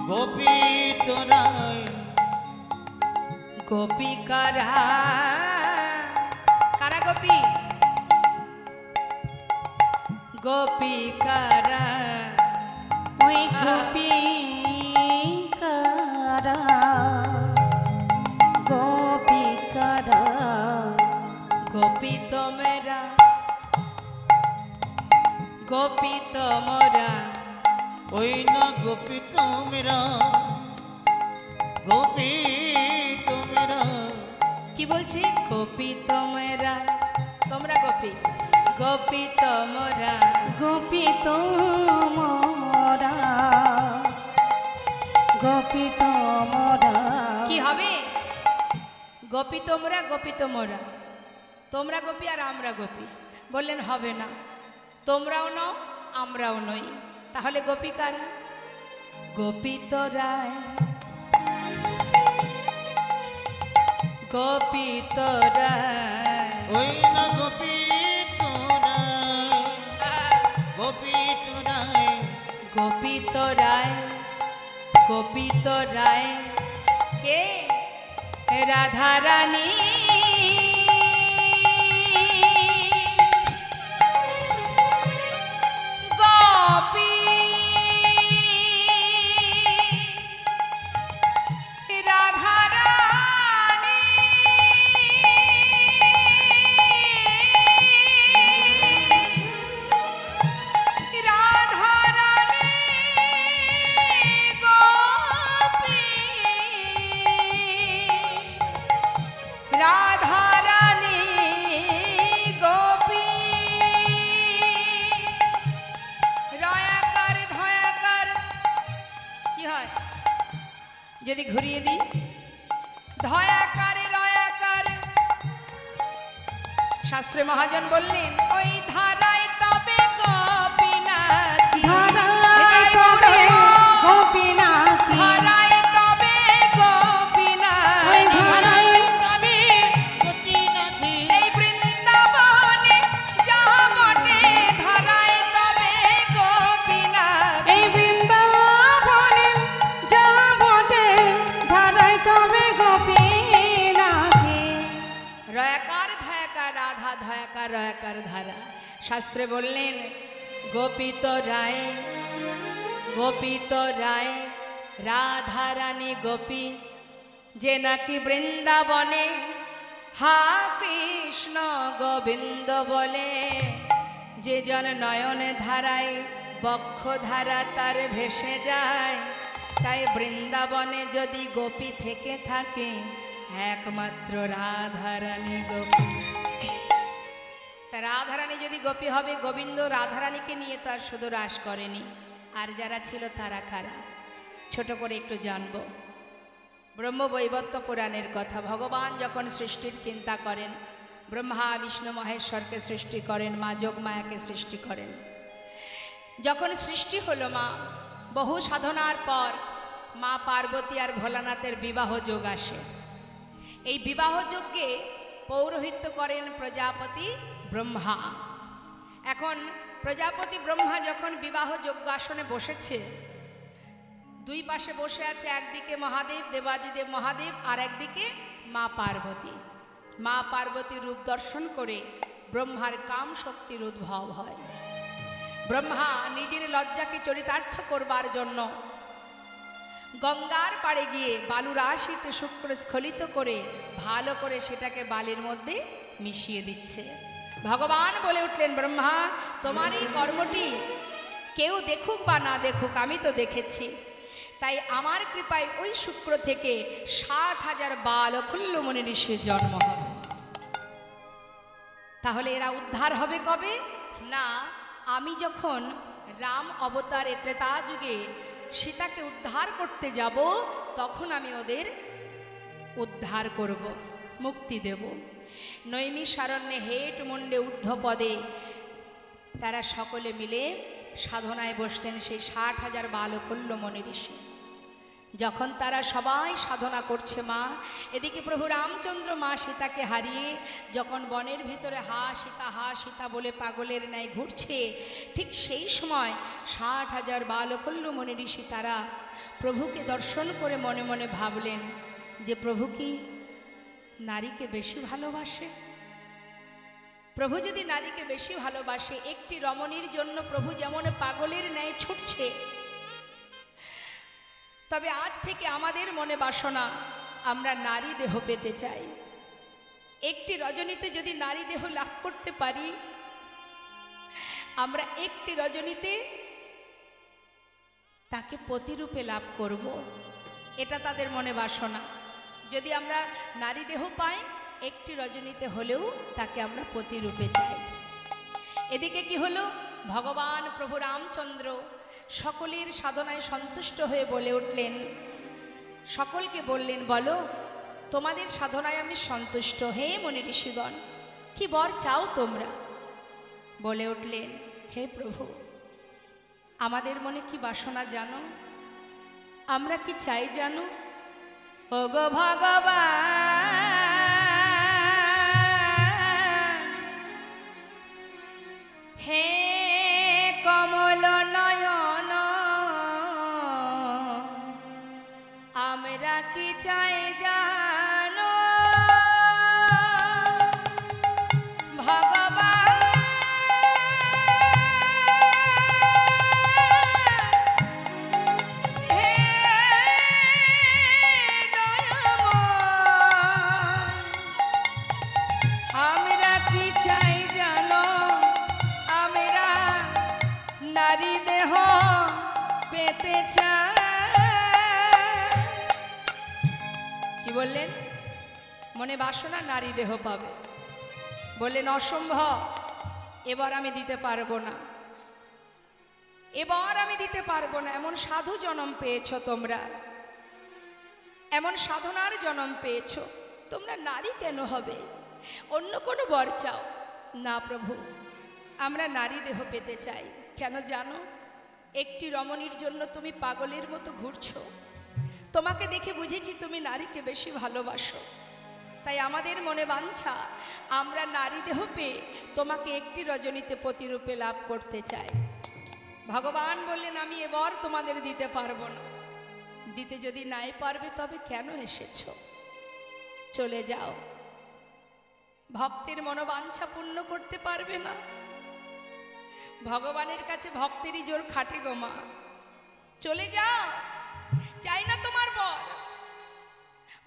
গোপী তোরাই, গোপী কারা, কারা গোপী? গোপী কারা, ওই গোপী কারা, গোপী কারা, গোপী তো মেরা, গোপী তো মোরা। ওই না গোপী তোমরা, গোপী তোমরা। কি বলছি? গোপী তো মেরা, তোমরা গোপী, গোপী তো মোরা। গোপী তোমরা, গোপী তোমরা। কি হবে? গোপী তোমরা, গোপী তোমরা, তোমরা গোপী আর আমরা গোপী। বললেন হবে না, তোমরাও নও আমরাও নই। তাহলে গোপী কারা? গোপী তো রায়, গোপী তো রায়, ওই না গোপী তোরাই, গোপী তোরাই, গোপী তো রায়, গোপী তো রায়। কে? রাধা রানী, গোপী রাধা রানী, রাধা রানী, গোপী রাধা রানী, গোপী। রয়াকার ধয়াকার কি হয় যদি ঘুরিয়ে দিই? ধয়াকারে রয়াকার। শাস্ত্রে মহাজন বললেন ওই ধারায় তবে গোপীনাথী, ধারায় তবে গোপীনাথী, ধারায় তবে ওই গোপীনাথী। ধারায় তবে গোপীনাথী। এই বৃন্দাবনে যাহা বটে ধারায় তবে গোপীনাথী। এই বৃন্দাবনে যা বটে ধারায় তবে গোপীনাথী। আকার আকার ধারা। শাস্ত্রে বললেন গোপিত রায় রাধারানী গোপী, যে নাকি বৃন্দাবনে হা কৃষ্ণ গোবিন্দ বলে, যে জন নয়ন ধারায় বক্ষ ধারা তার ভেসে যায়। তাই বৃন্দাবনে যদি গোপী থেকে থাকে, একমাত্র রাধারানী গোপী। তা রাধারানী যদি গোপী হবে, গোবিন্দ রাধারানীকে নিয়ে তো আর শুধু রাস করেনি, আর যারা ছিল তারা কারা, ছোট করে একটু জানব। ব্রহ্মবৈবর্ত পুরাণের কথা। ভগবান যখন সৃষ্টির চিন্তা করেন, ব্রহ্মা বিষ্ণু মহেশ্বরকে সৃষ্টি করেন, মা যোগমায়াকে সৃষ্টি করেন। যখন সৃষ্টি হলো মা, বহু সাধনার পর মা পার্বতী আর ভোলানাথের বিবাহ যোগ আসে। এই বিবাহ যজ্ঞে পৌরোহিত্য করেন প্রজাপতি ব্রহ্মা। এখন প্রজাপতি ব্রহ্মা যখন বিবাহ যজ্ঞ আসনে বসেছে, দুই পাশে বসে আছে, একদিকে মহাদেব দেবাদিদেব মহাদেব, আর একদিকে মা পার্বতী। মা পার্বতীর রূপ দর্শন করে ব্রহ্মার কাম শক্তির উদ্ভব হয়। ব্রহ্মা নিজের লজ্জাকে চরিতার্থ করবার জন্য গঙ্গার পাড়ে গিয়ে বালুর আশিতে শুক্র স্খলিত করে ভালো করে সেটাকে বালির মধ্যে মিশিয়ে দিচ্ছে। ভগবান বলে উঠলেন, ব্রহ্মা, তোমার এই কর্মটি কেউ দেখুক বা না দেখুক, আমি তো দেখেছি। তাই আমার কৃপায় ওই শুক্র থেকে 60,000 বালকুল্য মুনি ঋষির জন্ম হবে। তাহলে এরা উদ্ধার হবে কবে? না, আমি যখন রাম অবতারে ত্রেতা যুগে সীতাকে উদ্ধার করতে যাব, তখন আমি ওদের উদ্ধার করব, মুক্তি দেব। নৈমিষারণ্যে হেট মুন্ডে ঊর্ধ্বপদে তারা সকলে মিলে সাধনায় বসলেন, সেই 60,000 বালকুল্য মুনি ঋষি। যখন তারা সবাই সাধনা করছে মা, এদিকে প্রভু রামচন্দ্র মা সীতাকে হারিয়ে যখন বনের ভিতরে হা সীতা বলে পাগলের ন্যায় ঘুরছে, ঠিক সেই সময় 60,000 বালকুল্য মুনি ঋষি তারা প্রভুকে দর্শন করে মনে মনে ভাবলেন যে প্রভু কি নারীকে বেশি ভালোবাসে? প্রভু যদি নারীকে বেশি ভালোবাসে, একটি রমণীর জন্য প্রভু যেমন পাগলের ন্যায় ছুটছে, তবে আজ থেকে আমাদের মনে বাসনা, আমরা নারী দেহ পেতে চাই। একটি রজনীতে যদি নারী দেহ লাভ করতে পারি, আমরা একটি রজনীতে তাকে পতিরূপে লাভ করব, এটা তাদের মনে বাসনা। যদি আমরা নারী দেহ পাই, একটি রজনীতে হলেও তাকে আমরা পতিরূপে চাই। এদিকে কি হলো, ভগবান প্রভু রামচন্দ্র সকলের সাধনায় সন্তুষ্ট হয়ে বলে উঠলেন, সকলকে বললেন, বলো তোমাদের সাধনায় আমি সন্তুষ্ট। হে মুনি ঋষিগণ, কি বর চাও তোমরা? বলে উঠলেন, হে প্রভু, আমাদের মনে কি বাসনা জানো? আমরা কি চাই জানো? ওগো ভগবান, হে কমল নয়ন, আমরা কি চাই জানো? ভগবান, হে দয়াময়, আমরা কি চাই জানো? আমরা নারী দেহ পেতে চাই। কি বললেন? মনে বাসনা নারী দেহ পাবে। বললেন অসম্ভব, এবার আমি দিতে পারবো না, এবার আমি দিতে পারবো না। এমন সাধু জন্ম পেয়েছ তোমরা, এমন সাধনার জন্ম পেয়েছ, তোমরা নারী কেন হবে? অন্য কোনো বর চাও। না প্রভু, আমরা নারী দেহ পেতে চাই। কেন জানো? একটি রমণীর জন্য তুমি পাগলের মতো ঘুরছো। তোমাকে দেখে বুঝেছি তুমি নারীকে বেশি ভালোবাসো। তাই আমাদের মনে বাঞ্ছা, আমরা নারী দেহ পেয়ে তোমাকে একটি রজনীতে পতিরূপে লাভ করতে চাই। ভগবান বললেন, আমি এবার তোমাদের দিতে পারবো না। দিতে যদি নাই পারবে, তবে কেন এসেছো? চলে যাও। ভক্তের মনোবাঞ্ছা পূর্ণ করতে পারবে না। ভগবানের কাছে ভক্তেরই জোর খাটে গো মা। চলে যাও, চাই না তোমার বর।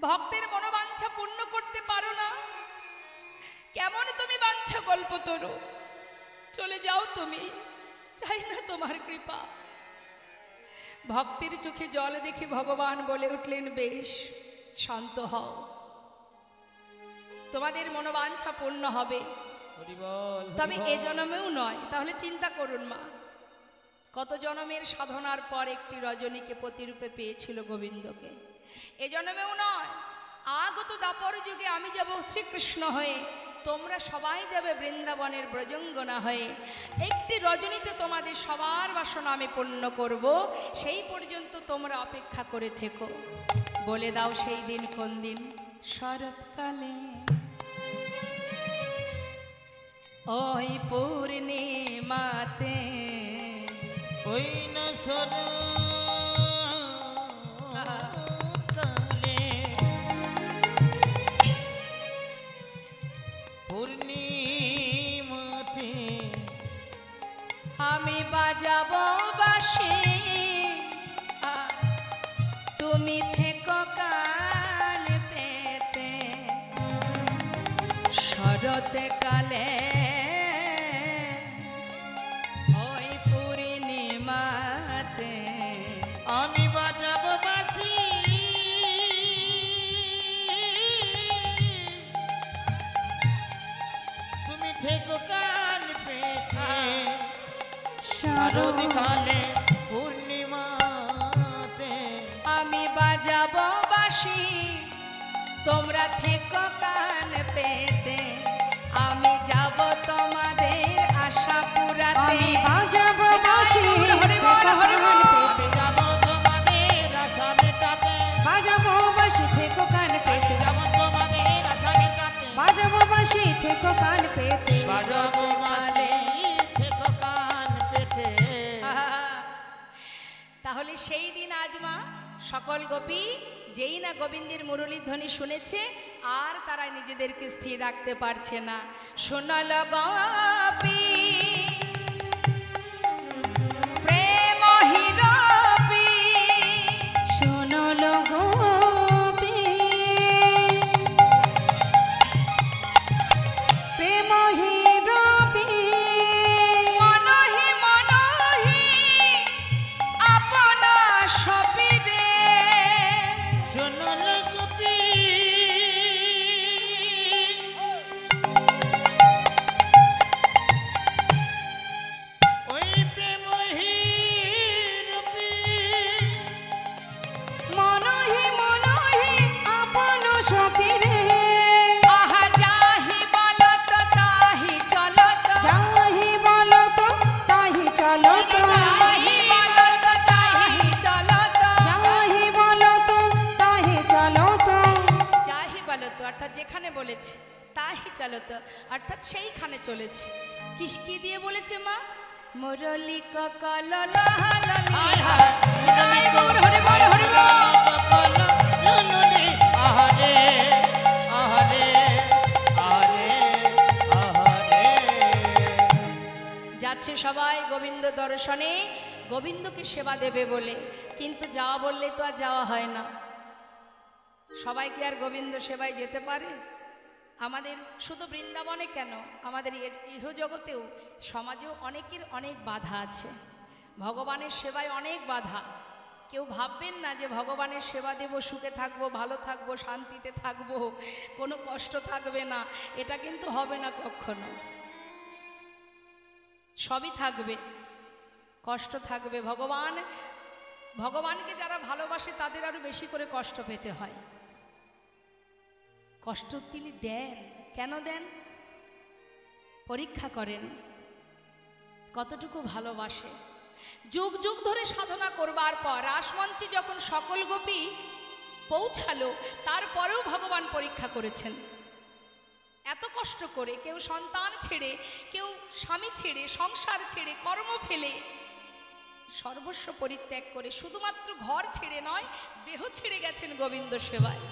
ভক্তের মনোবাঞ্ছা পূর্ণ করতে পারো না, কেমন তুমি বাঞ্ছা কল্পতরু। চলে যাও তুমি, চাই না তোমার কৃপা। ভক্তের চোখে জল দেখে ভগবান বলে উঠলেন, বেশ শান্ত হও, তোমাদের মনোবাঞ্ছা পূর্ণ হবে, তবে এ জন্মেও নয়। তাহলে চিন্তা করুন মা, কত জন্মের সাধনার পর একটি রজনীকে প্রতিরূপে পেয়েছিল গোবিন্দকে। এ জন্মেও নয়, আগত দাপর যুগে আমি যাব শ্রীকৃষ্ণ হয়ে, তোমরা সবাই যাবে বৃন্দাবনের ব্রজঙ্গনা হয়ে। একটি রজনীতে তোমাদের সবার বাসনা আমি পূর্ণ করব, সেই পর্যন্ত তোমরা অপেক্ষা করে থেকো। বলে দাও সেই দিন কোন দিন? শরৎকালে ওই পূর্ণিমাতে, ওই না শরৎকালে পূর্ণিমাতে আমি বাজাবো বাঁশি, তুমি থেকো কান পেতে। শরৎকালে ওই পূর্ণিমাতে আমি বাজাবো বাঁশি, তুমি থেকো কান পেতে। শরৎকালে পূর্ণিমাতে আমি বাজাবো বাঁশি, তোমরা থেকো কান পেতে। আমি যাব তোমাদের আশা পুরাতে। আমি বাজাবো বাঁশি, হরি বল, হরি বল। আমি যাবো তোমাদের আশা মেটাতে। বাজাবো বাঁশি থেকো কান পেতে। যাবো তোমাদের আশা মেটাতে। বাজাবো বাঁশি থেকো কান পেতে। বাজাবো বাঁশি থেকো কান পেতে। তাহলে সেই দিন আজ মা, সকল গোপী যেই না গোবিন্দের মুরলীর ধ্বনি শুনেছে, আর তারা নিজেদেরকে স্থির রাখতে পারছে না। শোনাল গোপী প্রেম হিরপি, শোনলো গোপী প্রেম হিরপি, মনহি মনহি আপনা সপিবে। শোনল গোপী ওই প্রেমহীরূপী মনহি মনহি আপন সপিরে। আহা যাহি বলত তাহি চলত, যাহি বলো তো তাহি চলো তো। যাহি বলত তাহি চলত। যাহি বলো তো তাহি চলো তো। যাহি বলত অর্থাৎ যেখানে বলেছে, তাহি চলত অর্থাৎ সেইখানে চলেছে। কি দিয়ে বলেছে মা? মুরলী ককল লহলনি। জয় গৌর, হরি বল, হরি বল। আহারে আহারে আহারে আহারে। যাচ্ছে সবাই গোবিন্দ দর্শনে, গোবিন্দকে সেবা দেবে বলে, কিন্তু যাওয়া বললে তো আর যাওয়া হয় না। সবাই কি আর গোবিন্দ সেবায় যেতে পারে? আমাদের শুধু বৃন্দাবনে কেন, আমাদের ইহজগতেও সমাজেও অনেকের অনেক বাধা আছে। ভগবানের সেবায় অনেক বাধা। কেউ ভাববেন না যে ভগবানের সেবা দেব, সুখে থাকবো, ভালো থাকবো, শান্তিতে থাকবো, কোনো কষ্ট থাকবে না। এটা কিন্তু হবে না কখনো। সবই থাকবে, কষ্ট থাকবে। ভগবানকে যারা ভালোবাসে তাদের আরো বেশি করে কষ্ট পেতে হয়। কষ্ট তিনি দেন, কেন দেন? পরীক্ষা করেন কতটুকু ভালোবাসে। যুগ যুগ ধরে সাধনা করবার পর রাসমঞ্চে যখন সকল গোপী পৌঁছালো, তারপরেও ভগবান পরীক্ষা করেছেন। এত কষ্ট করে, কেউ সন্তান ছেড়ে, কেউ স্বামী ছেড়ে, সংসার ছেড়ে, কর্ম ফেলে, সর্বস্ব পরিত্যাগ করে, শুধুমাত্র ঘর ছেড়ে নয়, দেহ ছেড়ে গেছেন গোবিন্দ সেবায়।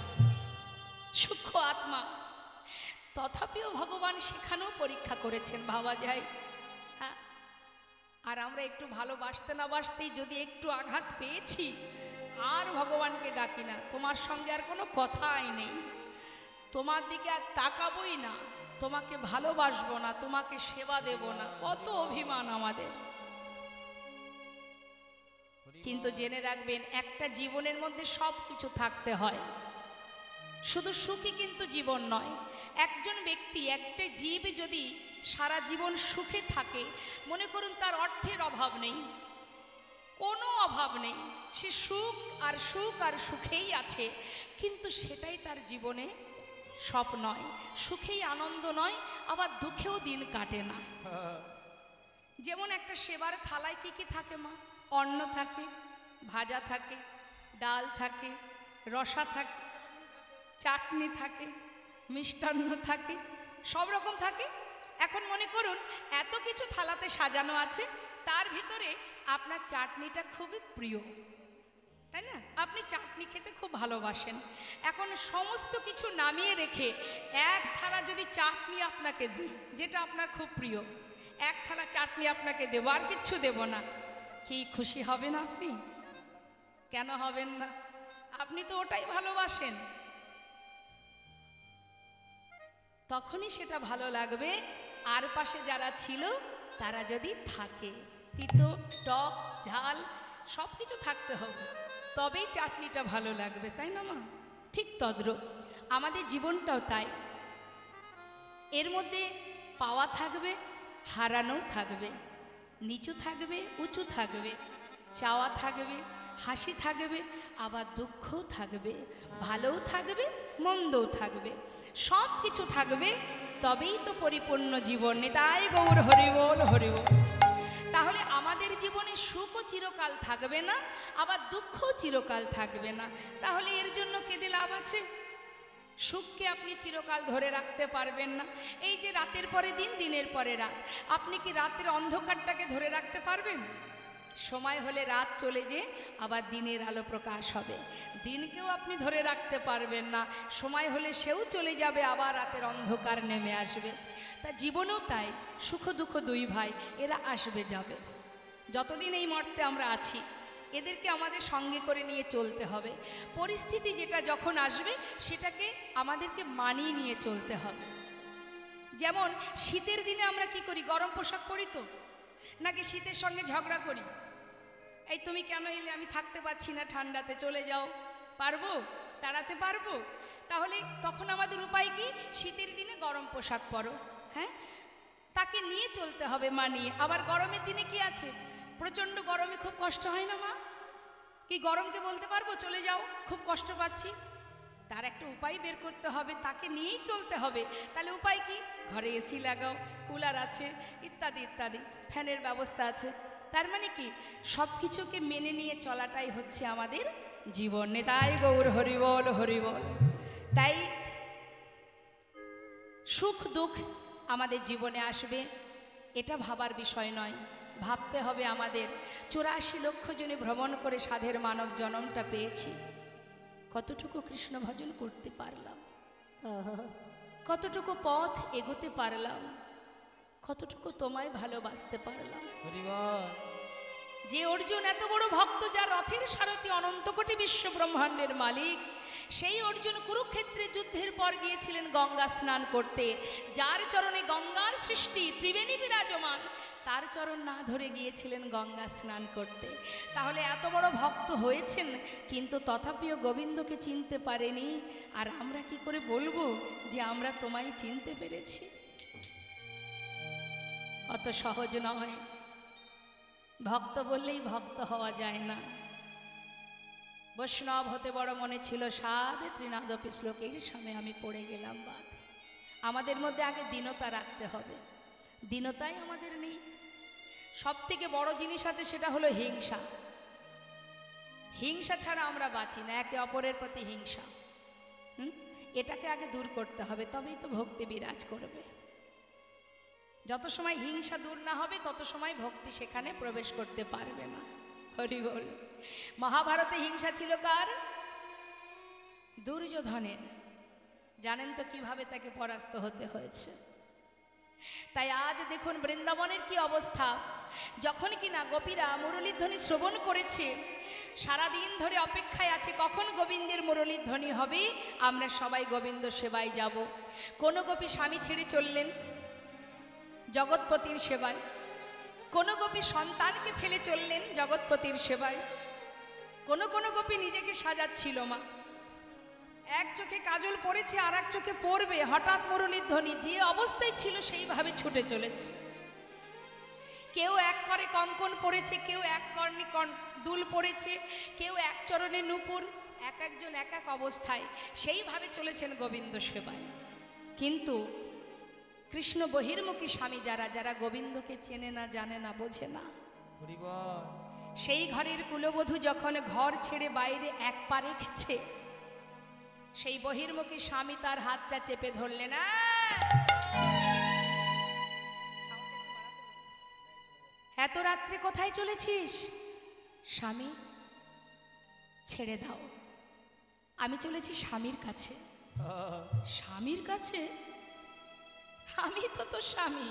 সূক্ষ্ম আত্মা, তথাপিও ভগবান সেখানেও পরীক্ষা করেছেন, ভাবা যায়। হ্যাঁ, আর আমরা একটু ভালোবাসতে না বাসতেই যদি একটু আঘাত পেয়েছি, আর ভগবানকে ডাকি না, তোমার সঙ্গে আর কোনো কথাই নেই, তোমার দিকে আর তাকাবই না, তোমাকে ভালোবাসবো না, তোমাকে সেবা দেব না, কত অভিমান আমাদের। কিন্তু জেনে রাখবেন, একটা জীবনের মধ্যে সব কিছু থাকতে হয়, শুধু সুখী কিন্তু জীবন নয়। একজন ব্যক্তি, একটা জীব যদি সারা জীবন সুখে থাকে, মনে করুন তার অর্থের অভাব নেই, কোনো অভাব নেই, সে সুখ আর সুখ আর সুখেই আছে, কিন্তু সেটাই তার জীবনে সব নয়, সুখেই আনন্দ নয়, আবার দুঃখেও দিন কাটে না। যেমন একটা সেবার থালায় কি কি থাকে মা? অন্ন থাকে, ভাজা থাকে, ডাল থাকে, রসা থাকে, চাটনি থাকে, মিষ্টান্ন থাকে, সব রকম থাকে। এখন মনে করুন এত কিছু থালাতে সাজানো আছে, তার ভিতরে আপনার চাটনিটা খুবই প্রিয়, তাই না? আপনি চাটনি খেতে খুব ভালোবাসেন। এখন সমস্ত কিছু নামিয়ে রেখে এক থালা যদি চাটনি আপনাকে দিই, যেটা আপনার খুব প্রিয়, এক থালা চাটনি আপনাকে দেবো, আর কিচ্ছু দেব না, কি খুশি হবেন আপনি? কেন হবেন না? আপনি তো ওটাই ভালোবাসেন। তখনই সেটা ভালো লাগবে, আর পাশে যারা ছিল তারা যদি থাকে, তিতো টক ঝাল সব কিছু থাকতে হবে, তবেই চাটনিটা ভালো লাগবে, তাই না মা? ঠিক তদ্রূপ আমাদের জীবনটাও তাই, এর মধ্যে পাওয়া থাকবে, হারানো থাকবে, নিচু থাকবে, উঁচু থাকবে, চাওয়া থাকবে, হাসি থাকবে, আবার দুঃখও থাকবে, ভালোও থাকবে, মন্দও থাকবে, সব কিছু থাকবে, তবেই তো পরিপূর্ণ জীবন। নিতাই গৌর হরি বল, হরি বল। তাহলে আমাদের জীবনে সুখও চিরকাল থাকবে না, আবার দুঃখও চিরকাল থাকবে না, তাহলে এর জন্য কেঁদে লাভ আছে? সুখকে আপনি চিরকাল ধরে রাখতে পারবেন না। এই যে রাতের পরে দিন, দিনের পরে রাত, আপনি কি রাতের অন্ধকারটাকে ধরে রাখতে পারবেন? সময় হলে রাত চলে যেয়ে আবার দিনের আলো প্রকাশ হবে, দিনকেও আপনি ধরে রাখতে পারবেন না, সময় হলে সেও চলে যাবে, আবার রাতের অন্ধকার নেমে আসবে। তা জীবনেও তাই, সুখ দুঃখ দুই ভাই, এরা আসবে যাবে। যতদিন এই মর্তে আমরা আছি, এদেরকে আমাদের সঙ্গে করে নিয়ে চলতে হবে। পরিস্থিতি যেটা যখন আসবে, সেটাকে আমাদেরকে মানিয়ে নিয়ে চলতে হবে। যেমন শীতের দিনে আমরা কি করি? গরম পোশাক পরি তো, নাকি শীতের সঙ্গে ঝগড়া করি? এই তুমি কেন এলে, আমি থাকতে পারছি না ঠান্ডাতে, চলে যাও। পারবো? তাড়াতে পারবো? তাহলে তখন আমাদের উপায় কি? শীতের দিনে গরম পোশাক পরো, হ্যাঁ, তাকে নিয়ে চলতে হবে, মানিয়ে। আবার গরমের দিনে কি আছে? প্রচণ্ড গরমে খুব কষ্ট হয় না মা? কি গরমকে বলতে পারবো চলে যাও, খুব কষ্ট পাচ্ছি? তার একটা উপায় বের করতে হবে, তাকে নিয়েই চলতে হবে। তাহলে উপায় কি? ঘরে এসি লাগাও, কুলার আছে, ইত্যাদি ইত্যাদি, ফ্যানের ব্যবস্থা আছে। তার মানে কি? সব কিছুকে মেনে নিয়ে চলাটাই হচ্ছে আমাদের জীবন। তাই গৌর হরিবল, হরিবল। তাই সুখ দুঃখ আমাদের জীবনে আসবে, এটা ভাবার বিষয় নয়। ভাবতে হবে আমাদের 84 লক্ষ জনে ভ্রমণ করে সাধের মানব জন্মটা পেয়েছি, কতটুকু কৃষ্ণ ভজন করতে পারলাম, কতটুকু পথ এগোতে পারলাম, কতটুকু তোমায় ভালোবাসতে পারলাম। যে অর্জুন এত বড় ভক্ত, যার রথের সারথি অনন্ত কোটি বিশ্ব ব্রহ্মাণ্ডের মালিক, সেই অর্জুন কুরুক্ষেত্রে যুদ্ধের পর গিয়েছিলেন গঙ্গা স্নান করতে। যার চরণে গঙ্গার সৃষ্টি ত্রিবেণী বিরাজমান, তার চরণ না ধরে গিয়েছিলেন গঙ্গা স্নান করতে। তাহলে এত বড় ভক্ত হয়েছেন, কিন্তু তথাপিও গোবিন্দকে চিনতে পারেনি। আর আমরা কি করে বলবো যে আমরা তোমায় চিনতে পেরেছি? অত সহজ নয়। ভক্ত বললেই ভক্ত হওয়া যায় না। বৈষ্ণব হতে বড় মনে ছিল সাধে ত্রিনাদপি শ্লোকের সামনে আমি পড়ে গেলাম বাদ। আমাদের মধ্যে আগে দীনতা রাখতে হবে, দীনতাই আমাদের নেই। সব থেকে বড় জিনিস আছে, সেটা হলো হিংসা। হিংসা ছাড়া আমরা বাঁচি না, একে অপরের প্রতি হিংসা। এটাকে আগে দূর করতে হবে, তবেই তো ভক্তি বিরাজ করবে। যত সময় হিংসা দূর না হবে, তত সময় ভক্তি সেখানে প্রবেশ করতে পারবে না। হরি বল। মহাভারতে হিংসা ছিল কার? দুর্যোধনের। জানেন তো কিভাবে তাকে পরাস্ত হতে হয়েছে। তাই আজ দেখুন বৃন্দাবনের কি অবস্থা। যখন কিনা গোপীরা মুরলীধ্বনি শ্রবণ করেছে, সারাদিন ধরে অপেক্ষায় আছে কখন গোবিন্দের মুরলীর ধ্বনি হবে, আমরা সবাই গোবিন্দ সেবায় যাব। কোন গোপী স্বামী ছেড়ে চললেন জগৎপতির সেবায়, কোন গোপী সন্তানকে ফেলে চললেন জগৎপতির সেবায়, কোন কোন গোপী নিজেকে সাজাচ্ছিল মা। এক চোখে কাজল পড়েছে আর এক চোখে পড়বে, হঠাৎ মুরলীর ধ্বনি, যে অবস্থায় ছিল সেইভাবে ছুটে চলেছে। কেউ এক করে কঙ্কন পড়েছে, কেউ এক কর্ণে দুল পড়েছে, কেউ এক চরণে নূপুর, এক একজন এক এক অবস্থায় সেইভাবে চলেছেন গোবিন্দ সেবায়। কিন্তু কৃষ্ণ বহির্মুখী স্বামী যারা, যারা গোবিন্দকে চেনে না, জানে না, বোঝে না, সেই ঘরের কুলবধূ যখন ঘর ছেড়ে বাইরে এক পা রেখেছে, সেই বহির্মুখী স্বামী তার হাতটা চেপে ধরলেন। এত রাত্রে কোথায় চলেছিস? স্বামী ছেড়ে দাও, আমি চলেছি স্বামীর কাছে। স্বামীর কাছে? আমি তো তোর স্বামী,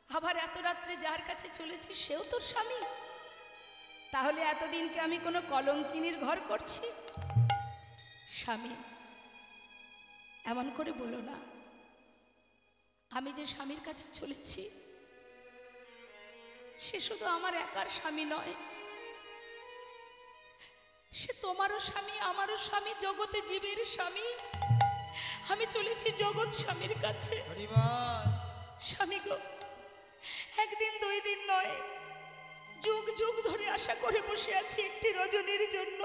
আবার এত রাত্রে যার কাছে চলেছি সেও তোর স্বামী? তাহলে এতদিনকে আমি কোনো কলঙ্কিনীর ঘর করছি? স্বামী এমন করে বলো না, আমি যে স্বামীর কাছে চলেছি সে শুধু আমার একার স্বামী নয়, সে তোমারও স্বামী, আমারও স্বামী, জগতে জীবের স্বামী। আমি চলেছি জগৎ স্বামীর কাছে। স্বামী গো, একদিন দুই দিন নয়, যুগ যুগ ধরে আশা করে বসে আছি একটি রজনীর জন্য।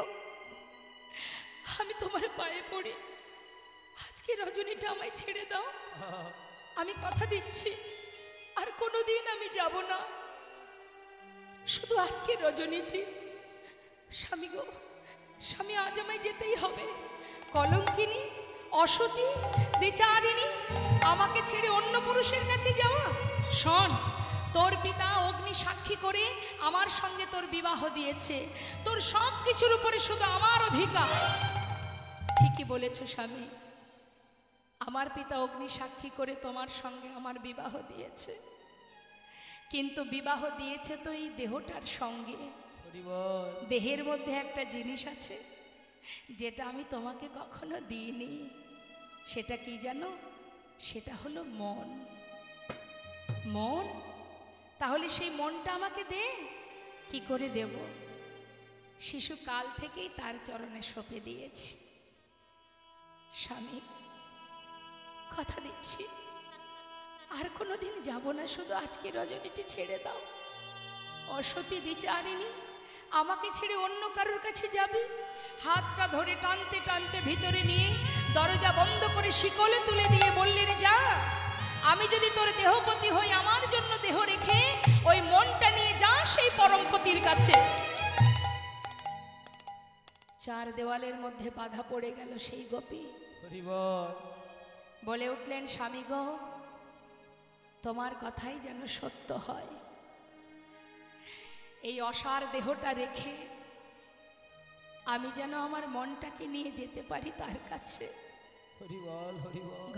আমি তোমার পায়ে পড়ি, আজকে রজনীটা আমায় ছেড়ে দাও। আমি কথা দিচ্ছি আর কোনোদিন আমি যাব না, শুধু আজকে রজনীটি। স্বামী গো, স্বামী আজ আমায় যেতেই হবে। কলঙ্কিনী, অসতী, দ্বিচারিণী, আমাকে ছেড়ে অন্য পুরুষের কাছে যাওয়া? শোন, তোর পিতা অগ্নি সাক্ষী করে আমার সঙ্গে তোর বিবাহ দিয়েছে, তোর সব কিছুর উপরে শুধু আমার অধিকার। ঠিকই বলেছ স্বামী, আমার পিতা অগ্নি সাক্ষী করে তোমার সঙ্গে আমার বিবাহ দিয়েছে, কিন্তু বিবাহ দিয়েছে তো এই দেহটার সঙ্গে। দেহের মধ্যে একটা জিনিস আছে যেটা আমি তোমাকে কখনো দিইনি। সেটা কি জানো? সেটা হলো মন। মন? তাহলে সেই মনটা আমাকে দে। কি করে দেব? শিশুকাল থেকেই তার চরণে সঁপে দিয়েছি। স্বামী কথা দিচ্ছি আর কোনোদিন যাব না, শুধু আজকে রজনীটি ছেড়ে দাও। অসতী, দ্বিচারিণী, আমাকে ছেড়ে অন্য কারোর কাছে যাবি? হাতটা ধরে টানতে টানতে ভিতরে নিয়ে দরজা বন্ধ করে শিকলে তুলে দিয়ে বললেন, যা, আমি যদি তোর দেহপতি হই, আমার জন্য দেহ রেখে ওই মনটা নিয়ে যা সেই পরমপতির কাছে। চার দেওয়ালের মধ্যে বাধা পড়ে গেল সেই গোপী। বলে উঠলেন, স্বামী গো, তোমার কথাই যেন সত্য হয়। এই অসার দেহটা রেখে আমি যেন আমার মনটাকে নিয়ে যেতে পারি তার কাছে।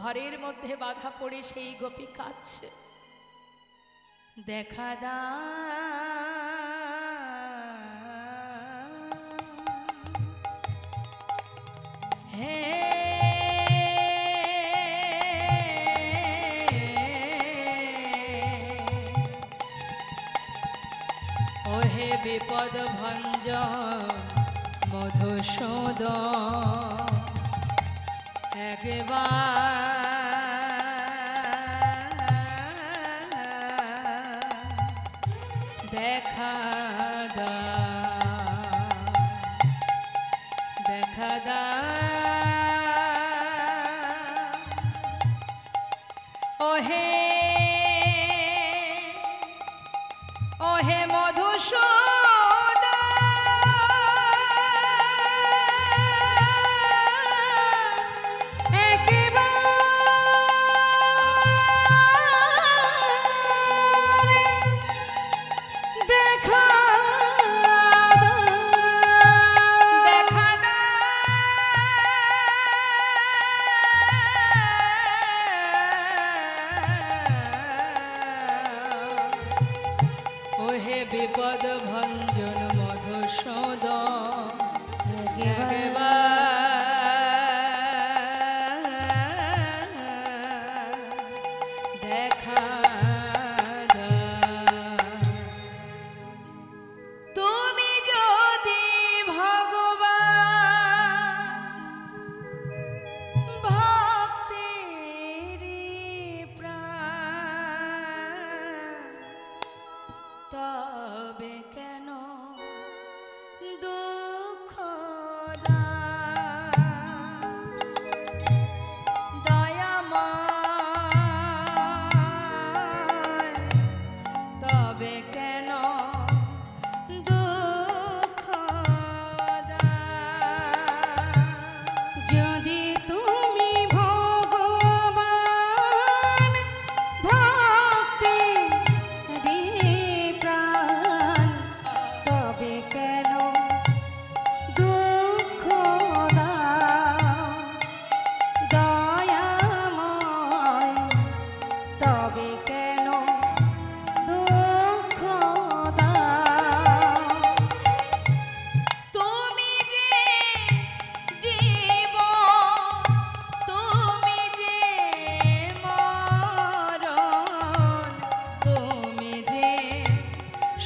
ঘরের মধ্যে বাধা পড়ে সেই গোপী কাঁদছে। দেখা দা হে ওহে বিপদ ভঞ্জন মধুসূদন, একবার দেখা দা, দেখা দা ওহে, ওহে মধুসূদন, বিপদ ভঞ্জন মধুসূদন দেখা তুমি যদি ভগবান ভক্তের প্রাণ তবে কেন দুঃখ দয়াময় তবে কেন দুঃখ যদি তুমি ভগবান ভক্তের প্রাণ তবে কেন দুঃখ দাও দয়াময় তবে কেন দুঃখ দাও তুমি যে জীবন তুমি যে মরণ তুমি যে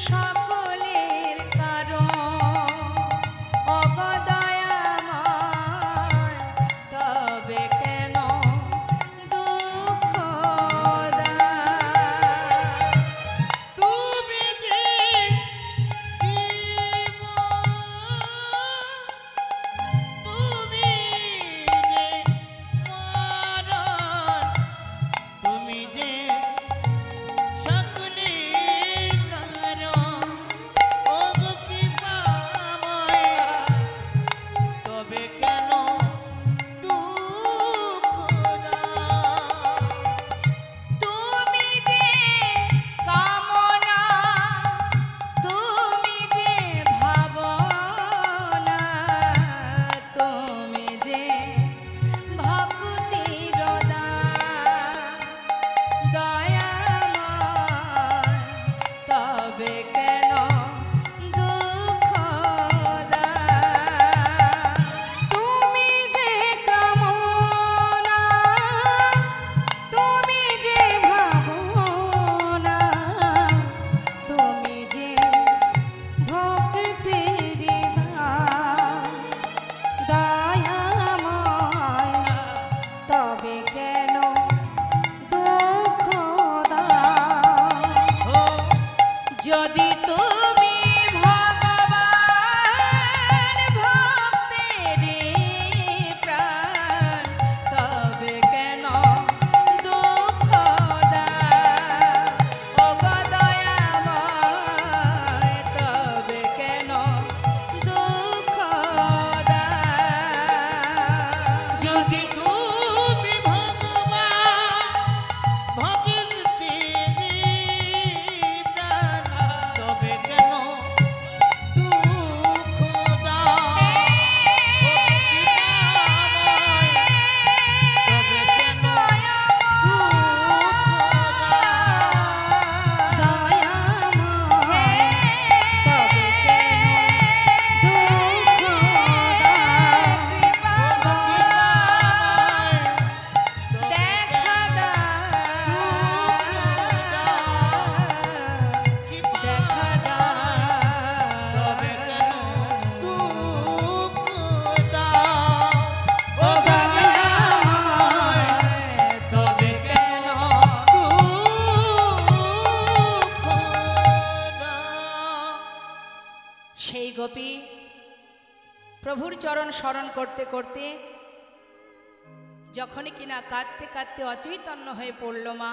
সকলের কারণ অগদয়াময় তবে কেন দুঃখ তুমি যে তুমি যে মরণ তুমি যে সকলের কারণ ওগো কৃপাময় তবে কেন দুঃখ দাও তুমি যে কামনা তুমি যে ভাবনা তুমি যে ভক্তির দয়াময় তবে কেন দুঃখ তুমি যে কামনা তুমি যে ভাবনা তুমি যে ভক্তির দয়াময় তবে কেন দুঃখ দাও যদি তুমি ভগবান ভক্তের প্রাণ তবে কেন দুঃখ দাও দয়াময় তবে কেন দুঃখ দাও যদি তুমি ভগবান ভগবতীর প্রাণ তবে কেন দুঃখ দাও তবে কেন দুঃখ দাও দয়াময় তবে সেই গোপী প্রভুর চরণ স্মরণ করতে করতে যখনই কিনা কাঁদতে কাঁদতে অচৈতন্য হয়ে পড়ল মা,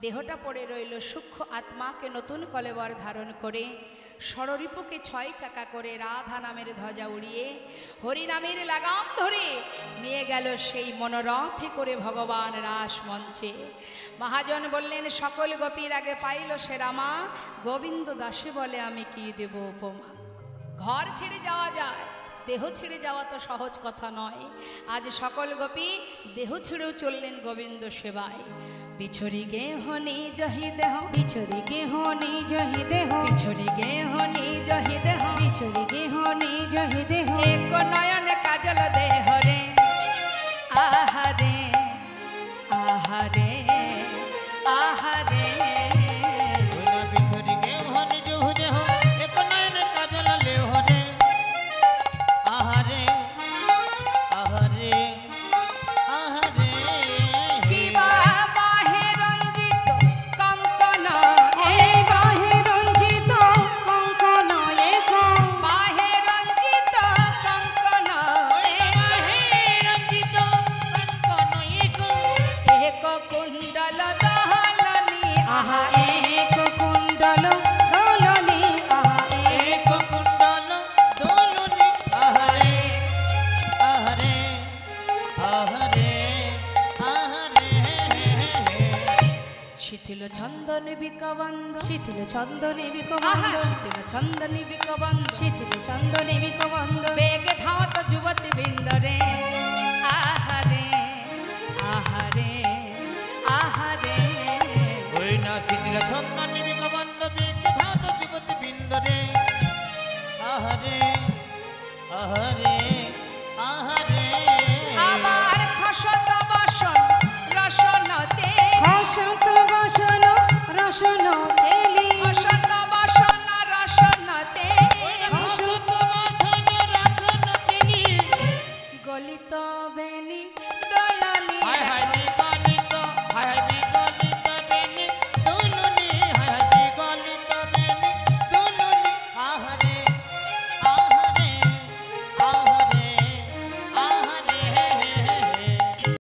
দেহটা পড়ে রইল সূক্ষ্ম আত্মাকে নতুন কলেবর ধারণ করে ষড়রিপুকে 6 চাকা করে রাধা নামের ধ্বজা উড়িয়ে হরি নামের লাগাম ধরে নিয়ে গেল সেই মনোরথে করে ভগবান রাস মঞ্চে। মহাজন বললেন, সকল গোপীর আগে পাইল সে রামা, গোবিন্দ দাসে বলে আমি কি দেব উপমা। ঘর ছেড়ে যাওয়া যায়, দেহ ছেড়ে যাওয়া তো সহজ কথা নয়। আজ সকল গোপী দেহ ছেড়েও চললেন গোবিন্দ সেবায়। বিছরি গেহ নিজ হি দেহ, বিছরি গেহ নিজ হি দেহ, বিছরি গেহ নিজ হি দেহ, বিছরি গেহ নিজ হি দেহ, এক নয়নে কাজল দেহ রে, আহারে আহারে আহারে। বিছরি গে হনি জহু দেহ এক নয়নে কাজল লেহ রে, আহারে আহারে আহারে। কিবা বাহে রঞ্জিত কঙ্কন, এই বাহে রঞ্জিত কঙ্কন এক, বাহে রঞ্জিত কঙ্কন, বাহে রঞ্জিত কঙ্কন এক, এক কুণ্ডল দহলনি, আহা এক কুণ্ডল দোলনি, আহা এক কুণ্ডল দোলনি, আহারে আহারে আহারে আহারে। শিথিল চন্দন বিকবন্ধ, শিথিল চন্দনে আহা বিকবন্ধ, শিথিল চন্দন বিকবন্ধ, শিথিল চন্দনে বিকবন্ধ, বেগে ধাওত যুবতী বৃন্দরে, আহারে আহারে আহারে। ওই না শিথিল চন্দন